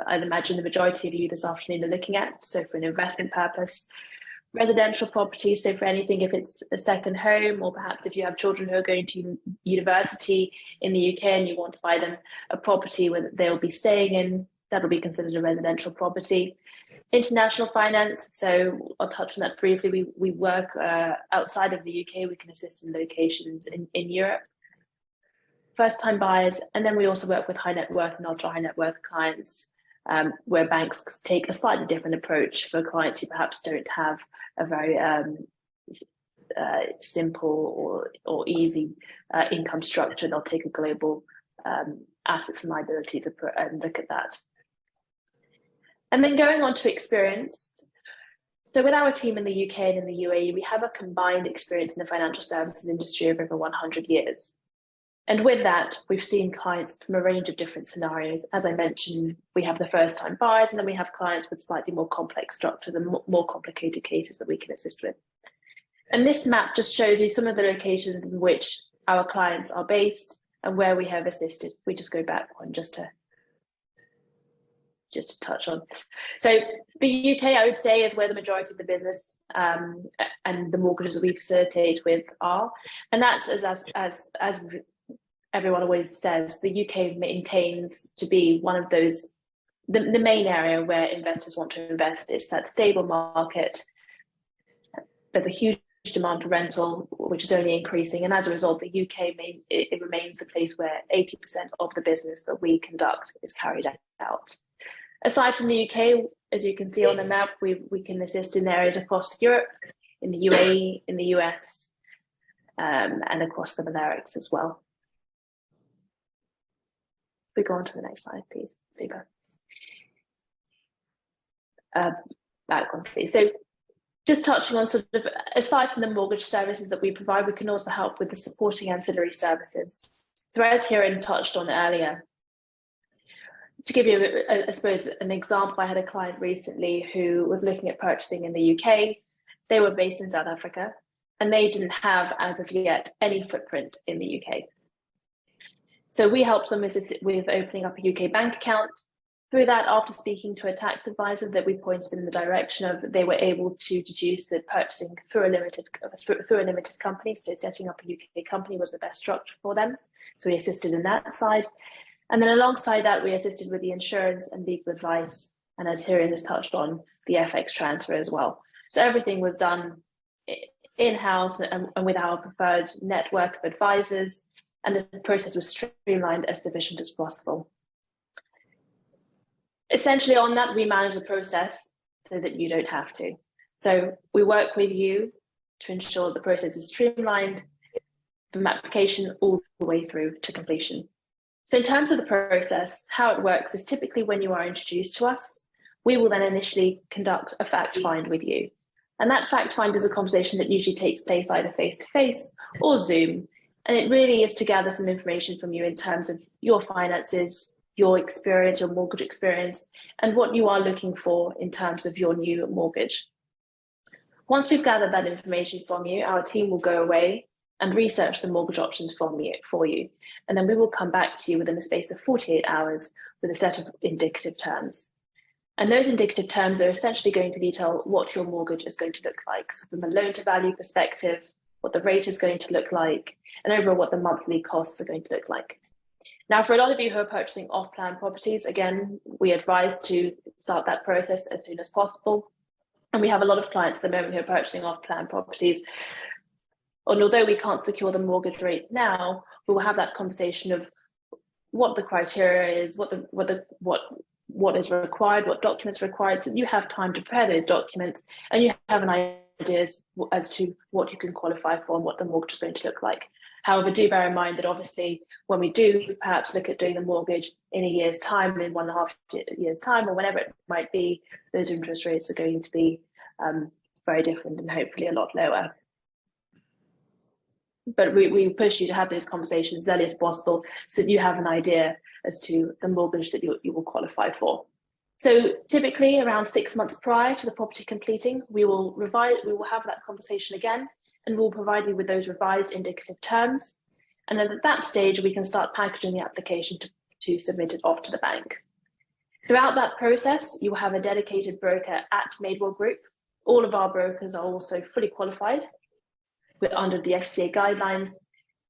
I'd imagine the majority of you this afternoon are looking at, so for an investment purpose. Residential property, so for anything, if it's a second home, or perhaps if you have children who are going to university in the UK and you want to buy them a property where they'll be staying in, that'll be considered a residential property. International finance, so I'll touch on that briefly. We work outside of the UK, we can assist in locations in Europe. First-time buyers, and then we also work with high net worth and ultra high net worth clients, where banks take a slightly different approach for clients who perhaps don't have a very simple or easy income structure. They'll take a global assets and liabilities and look at that. And then going on to experience. So with our team in the UK and in the UAE, we have a combined experience in the financial services industry of over 100 years. And with that, we've seen clients from a range of different scenarios. As I mentioned, we have the first-time buyers, and then we have clients with slightly more complex structures and more complicated cases that we can assist with. And this map just shows you some of the locations in which our clients are based and where we have assisted. We just go back one just to touch on. So the UK, I would say, is where the majority of the business and the mortgages that we facilitate with are. And that's as everyone always says, the UK maintains to be one of those, the main area where investors want to invest. It's that stable market. There's a huge demand for rental, which is only increasing. And as a result, the UK, it remains the place where 80% of the business that we conduct is carried out. Aside from the UK, as you can see on the map, we can assist in areas across Europe, in the UAE, in the US, and across the Balearics as well. We go on to the next slide, please. Super. Back one, please. So just touching on sort of, aside from the mortgage services that we provide, we can also help with the supporting ancillary services. So as Hiran touched on earlier, to give you, I suppose, an example, I had a client recently who was looking at purchasing in the UK. They were based in South Africa, and they didn't have, as of yet, any footprint in the UK. So we helped them with opening up a UK bank account. Through that, after speaking to a tax advisor that we pointed in the direction of, they were able to deduce that purchasing through a limited company, so setting up a UK company was the best structure for them. So we assisted in that side. And then alongside that, we assisted with the insurance and legal advice. And as Hiren has touched on, the FX transfer as well. So everything was done in-house and with our preferred network of advisors. And the process was streamlined as sufficient as possible. Essentially on that, we manage the process so that you don't have to. So we work with you to ensure the process is streamlined from application all the way through to completion. So in terms of the process, how it works is typically when you are introduced to us, we will then initially conduct a fact find with you. And that fact find is a conversation that usually takes place either face-to-face or Zoom. And it really is to gather some information from you in terms of your finances, your experience, your mortgage experience, and what you are looking for in terms of your new mortgage. Once we've gathered that information from you, our team will go away and research the mortgage options for you. And then we will come back to you within the space of 48 hours with a set of indicative terms. And those indicative terms are essentially going to detail what your mortgage is going to look like. So from a loan to value perspective, what the rate is going to look like, and overall what the monthly costs are going to look like. Now, for a lot of you who are purchasing off-plan properties, again, we advise to start that process as soon as possible. And we have a lot of clients at the moment who are purchasing off-plan properties. And although we can't secure the mortgage rate now, we will have that conversation of what the criteria is, what is required, what documents are required, so that you have time to prepare those documents and you have an idea as to what you can qualify for and what the mortgage is going to look like. However, do bear in mind that obviously when we do perhaps look at doing the mortgage in a year's time, in 1.5 years' time, or whenever it might be, those interest rates are going to be very different and hopefully a lot lower. But we push you to have those conversations as early as possible so that you have an idea as to the mortgage that you will qualify for. So typically around 6 months prior to the property completing, we will have that conversation again, and we'll provide you with those revised indicative terms. And then at that stage, we can start packaging the application to submit it off to the bank. Throughout that process, you will have a dedicated broker at Madewell Group. All of our brokers are also fully qualified under the FCA guidelines,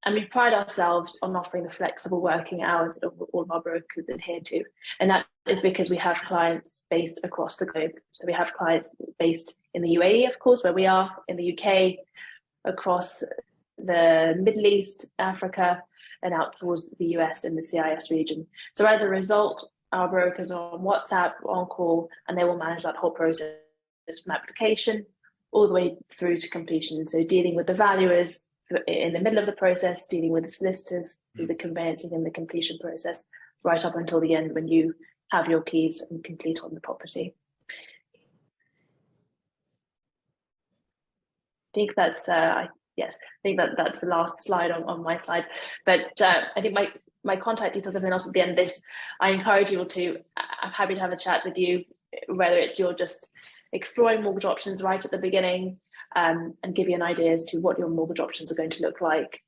and we pride ourselves on offering the flexible working hours that all of our brokers adhere to. And that is because we have clients based across the globe. So we have clients based in the UAE, of course, where we are, in the UK, across the Middle East, Africa, and out towards the US and the CIS region. So as a result, our brokers are on WhatsApp, on call, and they will manage that whole process from application all the way through to completion. So dealing with the valuers in the middle of the process, dealing with the solicitors through the conveyancing and the completion process, right up until the end when you have your keys and complete on the property. I think that's that's the last slide on my slide. But I think my contact details have been also at the end of this. I encourage you all to. I'm happy to have a chat with you, whether it's you're just exploring mortgage options right at the beginning, and give you an idea as to what your mortgage options are going to look like,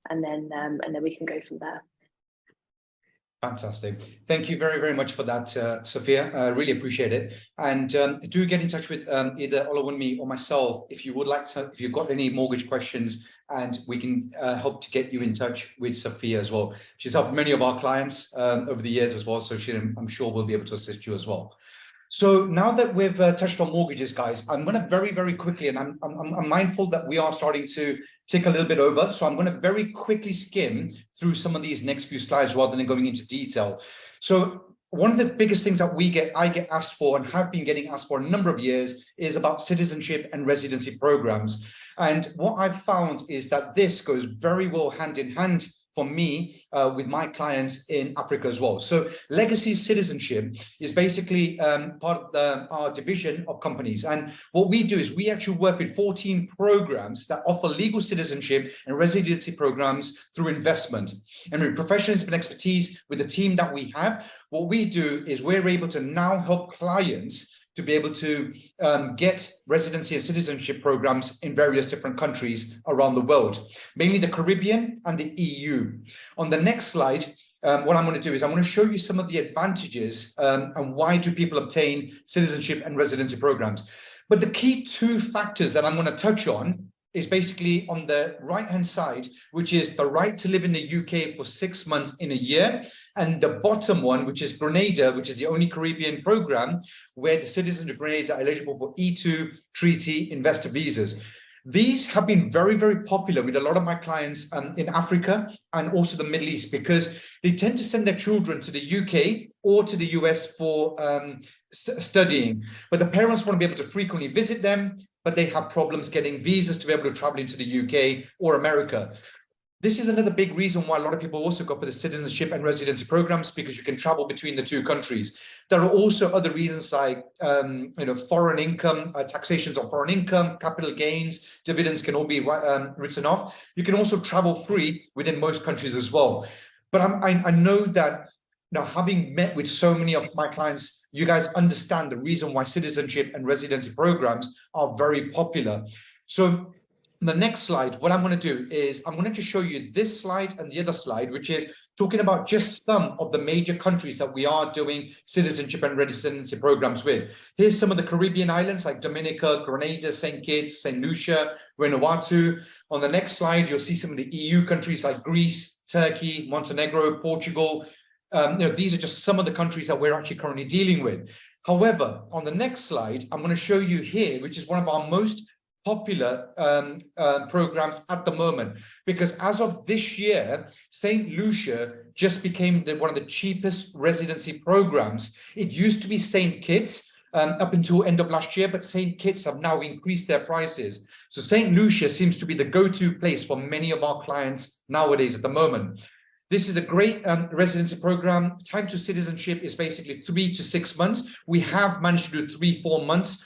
and then we can go from there. Fantastic. Thank you very, very much for that, Sophia. I really appreciate it. And do get in touch with either Olawunmi or myself if you would like to, if you've got any mortgage questions, and we can help to get you in touch with Sophia as well. She's helped many of our clients over the years as well, so I'm sure we'll be able to assist you as well. So now that we've touched on mortgages, guys, I'm going to very, very quickly, and I'm mindful that we are starting to tick a little bit over. So I'm going to very quickly skim through some of these next few slides rather than going into detail. So one of the biggest things that I get asked for and have been getting asked for a number of years is about citizenship and residency programs. And what I've found is that this goes very well hand in hand for me with my clients in Africa as well. So Legacy Citizenship is basically part of our division of companies. And what we do is we actually work with 14 programs that offer legal citizenship and residency programs through investment. And with professionalism and expertise with the team that we have, what we do is we're able to now help clients to be able to get residency and citizenship programs in various different countries around the world, mainly the Caribbean and the EU. On the next slide, what I'm going to do is I'm going to show you some of the advantages and why do people obtain citizenship and residency programs. But the key two factors that I'm going to touch on is basically on the right-hand side, which is the right to live in the UK for 6 months in a year. And the bottom one, which is Grenada, which is the only Caribbean program where the citizens of Grenada are eligible for E2 treaty investor visas. These have been very, very popular with a lot of my clients in Africa and also the Middle East, because they tend to send their children to the UK or to the US for studying. But the parents want to be able to frequently visit them, but they have problems getting visas to be able to travel into the UK or America. This is another big reason why a lot of people also go for the citizenship and residency programs, because you can travel between the two countries. There are also other reasons like, foreign income, taxations on foreign income, capital gains, dividends can all be written off. You can also travel free within most countries as well. But I know that now, having met with so many of my clients, you guys understand the reason why citizenship and residency programs are very popular. So the next slide, what I'm going to do is I'm going to show you this slide and the other slide, which is talking about just some of the major countries that we are doing citizenship and residency programs with. Here's some of the Caribbean islands like Dominica, Grenada, St. Kitts, St. Lucia, Vanuatu. On the next slide, you'll see some of the EU countries like Greece, Turkey, Montenegro, Portugal. These are just some of the countries that we're actually currently dealing with. However, on the next slide, I'm going to show you here, which is one of our most popular programs at the moment, because as of this year, St. Lucia just became one of the cheapest residency programs. It used to be St. Kitts up until end of last year, but St. Kitts have now increased their prices. So St. Lucia seems to be the go-to place for many of our clients nowadays at the moment. This is a great residency program. Time to citizenship is basically 3 to 6 months. We have managed to do 3-4 months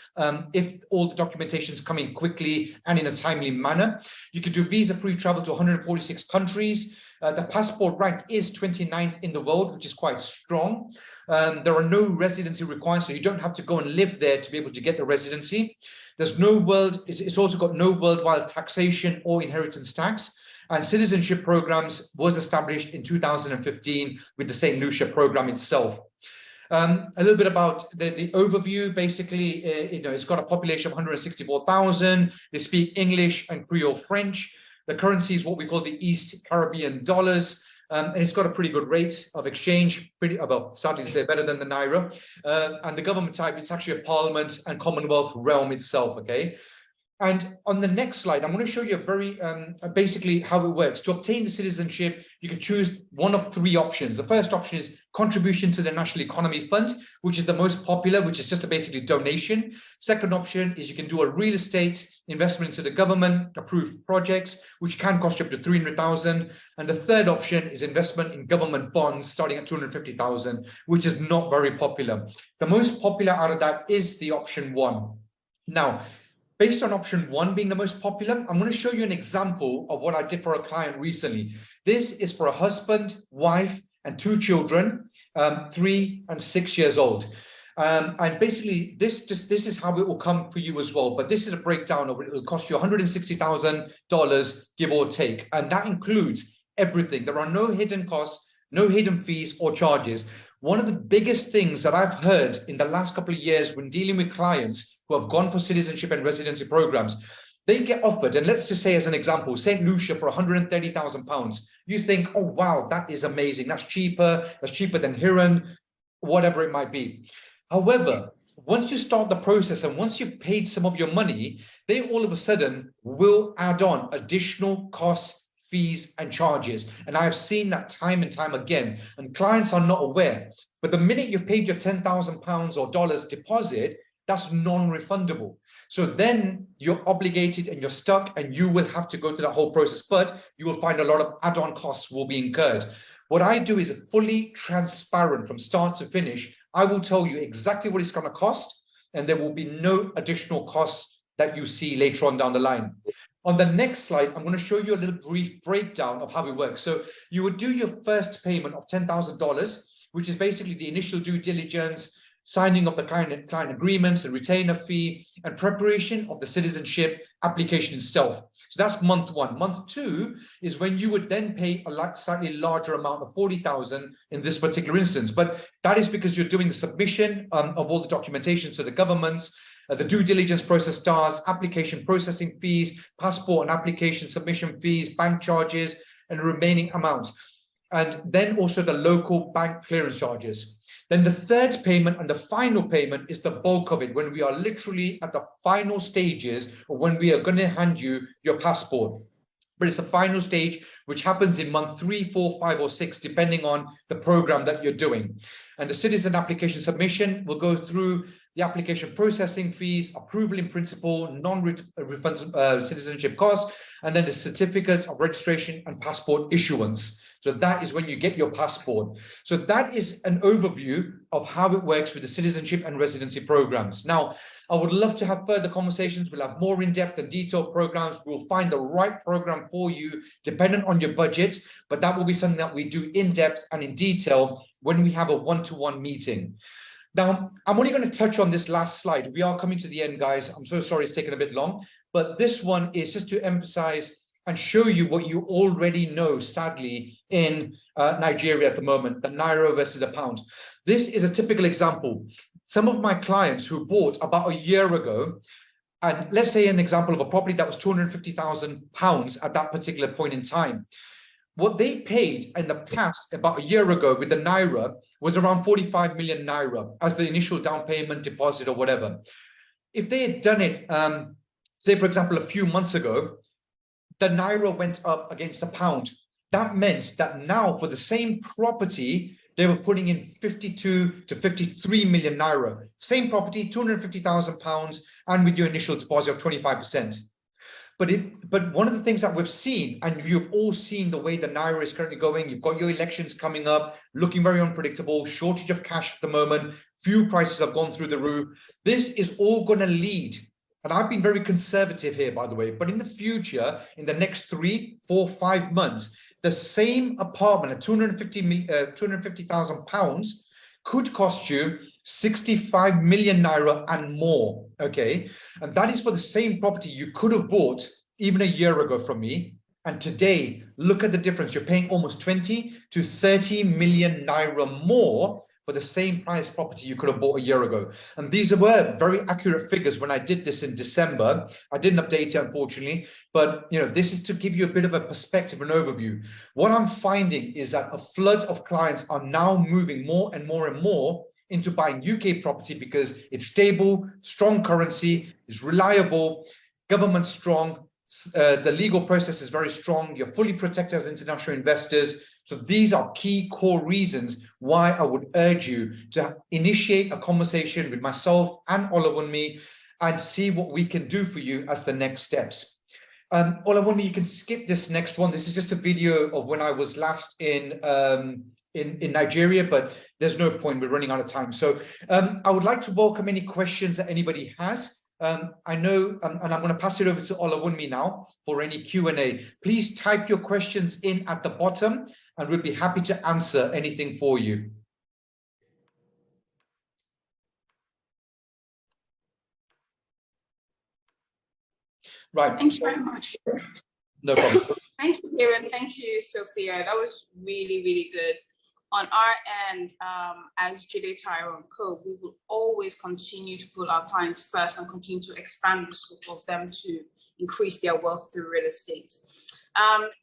if all the documentation is coming quickly and in a timely manner. You can do visa-free travel to 146 countries. The passport rank is 29th in the world, which is quite strong. There are no residency requirements, so you don't have to go and live there to be able to get the residency. There's no it's also got no worldwide taxation or inheritance tax. And citizenship programs was established in 2015 with the St. Lucia program itself. A little bit about the overview. Basically, it's got a population of 164,000. They speak English and Creole French. The currency is what we call the East Caribbean dollars. And it's got a pretty good rate of exchange, sadly to say, better than the Naira. And the government type, it's actually a parliament and Commonwealth realm itself, okay? And on the next slide, I'm going to show you basically how it works. To obtain the citizenship, you can choose one of 3 options. The first option is contribution to the National Economy Fund, which is the most popular, which is just a basically donation. Second option is you can do a real estate investment into the government approved projects, which can cost you up to 300,000. And the third option is investment in government bonds starting at 250,000, which is not very popular. The most popular out of that is the option 1. Now, based on option 1 being the most popular, I'm going to show you an example of what I did for a client recently. This is for a husband, wife, and 2 children, 3 and 6 years old. And basically, this is how it will come for you as well. But this is a breakdown of it. It'll cost you $160,000, give or take. And that includes everything. There are no hidden costs, no hidden fees or charges. One of the biggest things that I've heard in the last couple of years when dealing with clients who have gone for citizenship and residency programs, they get offered, and let's just say as an example, St. Lucia for £130,000. You think, oh, wow, that is amazing. That's cheaper than Hiran, whatever it might be. However, once you start the process and once you've paid some of your money, they all of a sudden will add on additional costs, fees and charges. And I've seen that time and time again, and clients are not aware. But the minute you've paid your £10,000 or dollars deposit, that's non-refundable. So then you're obligated and you're stuck and you will have to go through that whole process, but you will find a lot of add-on costs will be incurred. What I do is fully transparent from start to finish. I will tell you exactly what it's going to cost, and there will be no additional costs that you see later on down the line. On the next slide, I'm going to show you a little brief breakdown of how it works. So you would do your first payment of $10,000, which is basically the initial due diligence, signing of the client agreements, the retainer fee, and preparation of the citizenship application itself. So that's month one. Month two is when you would then pay a slightly larger amount of 40,000 in this particular instance. But that is because you're doing the submission of all the documentation to the governments, the due diligence process starts, application processing fees, passport and application submission fees, bank charges, and remaining amounts. And then also the local bank clearance charges. Then the third payment and the final payment is the bulk of it, when we are literally at the final stages, or when we are going to hand you your passport. But it's the final stage, which happens in month 3, 4, 5, or 6, depending on the program that you're doing. And the citizen application submission will go through the application processing fees, approval in principle, non-refundable citizenship costs, and then the certificates of registration and passport issuance. So that is when you get your passport. So that is an overview of how it works with the citizenship and residency programs. Now, I would love to have further conversations. We'll have more in-depth and detailed programs. We'll find the right program for you, dependent on your budgets, but that will be something that we do in depth and in detail when we have a one-to-one meeting. Now, I'm only going to touch on this last slide. We are coming to the end, guys. I'm so sorry it's taken a bit long, but this one is just to emphasize and show you what you already know, sadly, in Nigeria at the moment, the Naira versus the pound. This is a typical example. Some of my clients who bought about a year ago, and let's say an example of a property that was £250,000 at that particular point in time, what they paid in the past about a year ago with the Naira was around 45 million Naira as the initial down payment, deposit, or whatever. If they had done it, say, for example, a few months ago, the Naira went up against the pound. That meant that now for the same property, they were putting in 52 to 53 million Naira. Same property, £250,000, and with your initial deposit of 25%. But one of the things that we've seen, and you've all seen the way the Naira is currently going, you've got your elections coming up, looking very unpredictable, shortage of cash at the moment, fuel prices have gone through the roof. This is all going to lead, and I've been very conservative here, by the way, but in the future, in the next 3, 4, 5 months, the same apartment at £250,000 could cost you 65 million Naira and more, okay? And that is for the same property you could have bought even a year ago from me. And today, look at the difference. You're paying almost 20 to 30 million Naira more for the same price property you could have bought a year ago. And these were very accurate figures when I did this in December. I didn't update it, unfortunately, but you know, this is to give you a bit of a perspective and overview. What I'm finding is that a flood of clients are now moving more and more and more into buying UK property because it's stable, strong currency, is reliable, government strong, the legal process is very strong, you're fully protected as international investors. So these are key core reasons why I would urge you to initiate a conversation with myself and Olawunmi and see what we can do for you as the next steps. Olawunmi, you can skip this next one. This is just a video of when I was last in Nigeria, but there's no point, we're running out of time. So I would like to welcome any questions that anybody has. I know, and I'm going to pass it over to Olawunmi now for any Q&A. Please type your questions in at the bottom, and we'll be happy to answer anything for you. Right. Thank you very much. No problem. Thank you, Kieran. Thank you, Sophia. That was really, really good. On our end, as Jide Tyrone Co., we will always continue to put our clients first and continue to expand the scope of them to increase their wealth through real estate.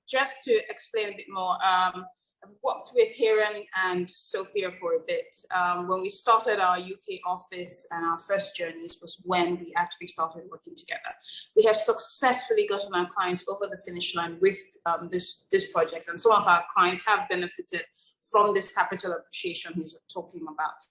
Just to explain a bit more, I've worked with Hiran and Sophia for a bit. When we started our UK office and our first journeys was when we actually started working together. We have successfully gotten our clients over the finish line with this project, and some of our clients have benefited from this capital appreciation he's talking about.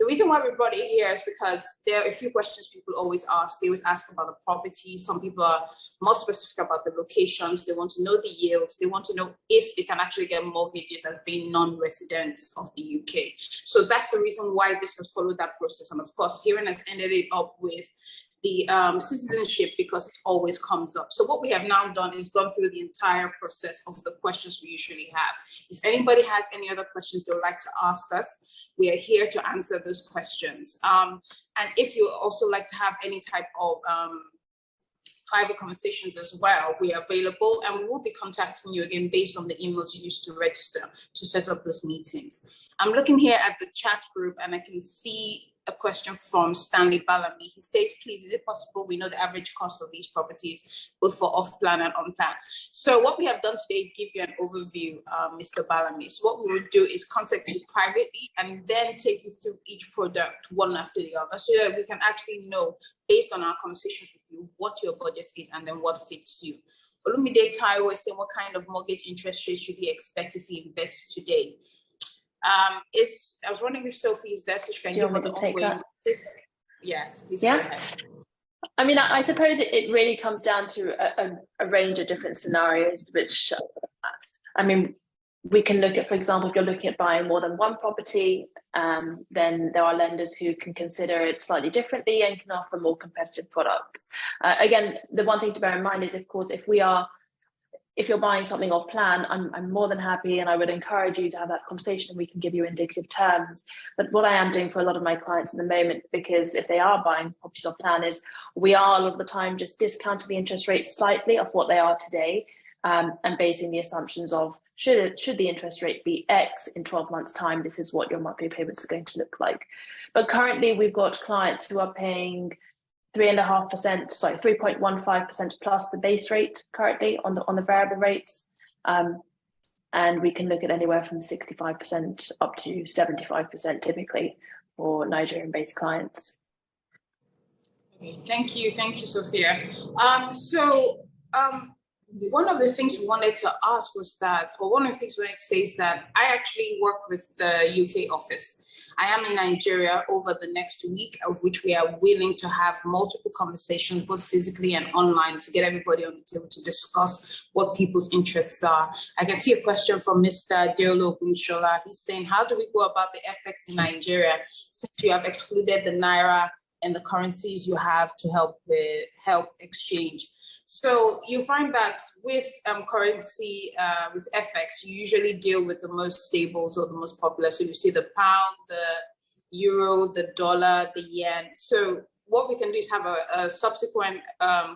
The reason why we brought it here is because there are a few questions people always ask. They always ask about the property. Some people are more specific about the locations. They want to know the yields. They want to know if they can actually get mortgages as being non-residents of the UK. So that's the reason why this has followed that process. And of course, Hiran has ended it up with the citizenship, because it always comes up. So what we have now done is gone through the entire process of the questions we usually have. If anybody has any other questions they would like to ask us, we are here to answer those questions. And if you also like to have any type of private conversations as well, we are available, and we will be contacting you again based on the emails you used to register to set up those meetings. I'm looking here at the chat group and I can see a question from Stanley Bellamy. He says, please, is it possible we know the average cost of these properties, both for off-plan and on-plan? So what we have done today is give you an overview, Mr. Bellamy. So what we will do is contact you privately and then take you through each product one after the other, so that we can actually know, based on our conversations with you, what your budget is and then what fits you. Olumide Taiwo is saying, what kind of mortgage interest rate should we expect if we invest today? I was wondering if Sophie is there, so she can give me the ongoing. Yes, please go ahead. I mean, I suppose it really comes down to a range of different scenarios, which, I mean, we can look at, for example, if you're looking at buying more than one property, then there are lenders who can consider it slightly differently and can offer more competitive products. Again, the one thing to bear in mind is, of course, if you're buying something off plan, I'm more than happy, and I would encourage you to have that conversation and we can give you indicative terms. But what I am doing for a lot of my clients at the moment, because if they are buying properties off plan, is we are a lot of the time just discounting the interest rates slightly off what they are today, and basing the assumptions of should the interest rate be X in 12 months time, this is what your monthly payments are going to look like. But currently we've got clients who are paying 3.15% plus the base rate currently on the variable rates, and we can look at anywhere from 65% up to 75% typically for Nigerian-based clients. Okay, thank you, Sophia. One of the things we wanted to ask was that, or one of the things we wanted to say is that I actually work with the UK office. I am in Nigeria over the next week, of which we are willing to have multiple conversations, both physically and online, to get everybody on the table to discuss what people's interests are. I can see a question from Mr. Deolo Gunshola. He's saying, how do we go about the FX in Nigeria, since you have excluded the Naira and the currencies you have to help exchange? So you find that with currency, with FX, you usually deal with the most stable, or the most popular. So you see the pound, the euro, the dollar, the yen. So what we can do is have a subsequent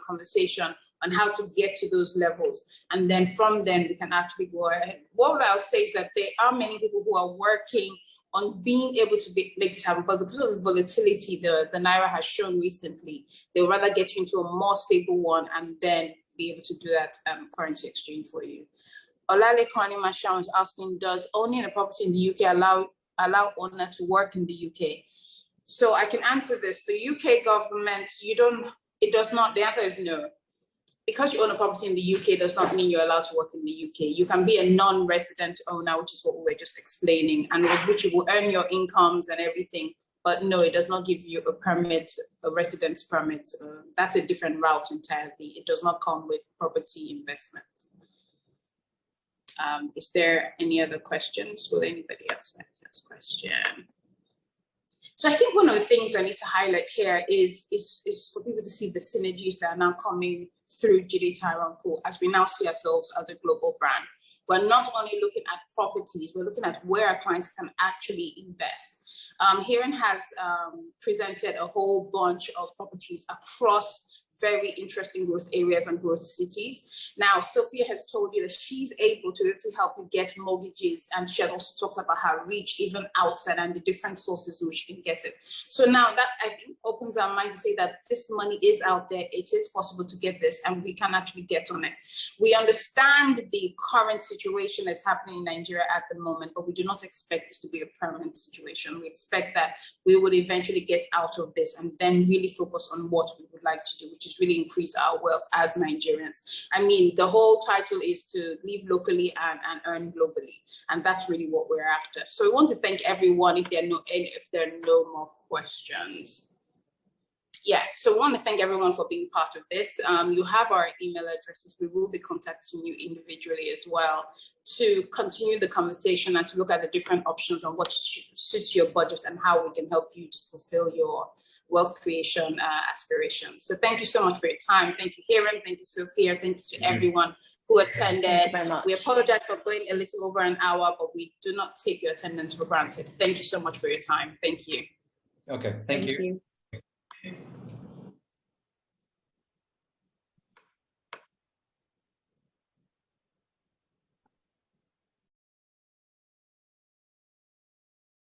conversation on how to get to those levels. And then from then we can actually go ahead. What I'll say is that there are many people who are working on being able to make it happen, but because of the volatility the Naira has shown recently, they'll rather get you into a more stable one and then be able to do that currency exchange for you. Olale Kani Mashan is asking, does owning a property in the UK allow owner to work in the UK? So I can answer this. The UK government, it does not, the answer is no. Because you own a property in the UK does not mean you're allowed to work in the UK. You can be a non-resident owner, which is what we were just explaining, and with which you will earn your incomes and everything. But no, it does not give you a permit, a residence permit. That's a different route entirely. It does not come with property investments. Is there any other questions? Will anybody else like to ask a question? So I think one of the things I need to highlight here is for people to see the synergies that are now coming through Jide Tyrone Co, as we now see ourselves as a global brand. We're not only looking at properties, we're looking at where our clients can actually invest. Heron has presented a whole bunch of properties across very interesting growth areas and growth cities. Now, Sophia has told you that she's able to help you get mortgages, and she has also talked about her reach even outside and the different sources in which she can get it. So now that, I think, opens our mind to say that this money is out there, it is possible to get this, and we can actually get on it. We understand the current situation that's happening in Nigeria at the moment, but we do not expect this to be a permanent situation. We expect that we would eventually get out of this and then really focus on what we would like to do, which is really increase our wealth as Nigerians. I mean, the whole title is to live locally and earn globally, and that's really what we're after. So we want to thank everyone. If there are no more questions. Yeah, so we want to thank everyone for being part of this. You have our email addresses. We will be contacting you individually as well to continue the conversation and to look at the different options on what suits your budget and how we can help you to fulfill your wealth creation aspirations. So thank you so much for your time. Thank you, Hiram. Thank you, Sophia. Thank you to everyone who attended. Thank you very much. We apologize for going a little over an hour, but we do not take your attendance for granted. Thank you so much for your time. Thank you. Okay, thank you.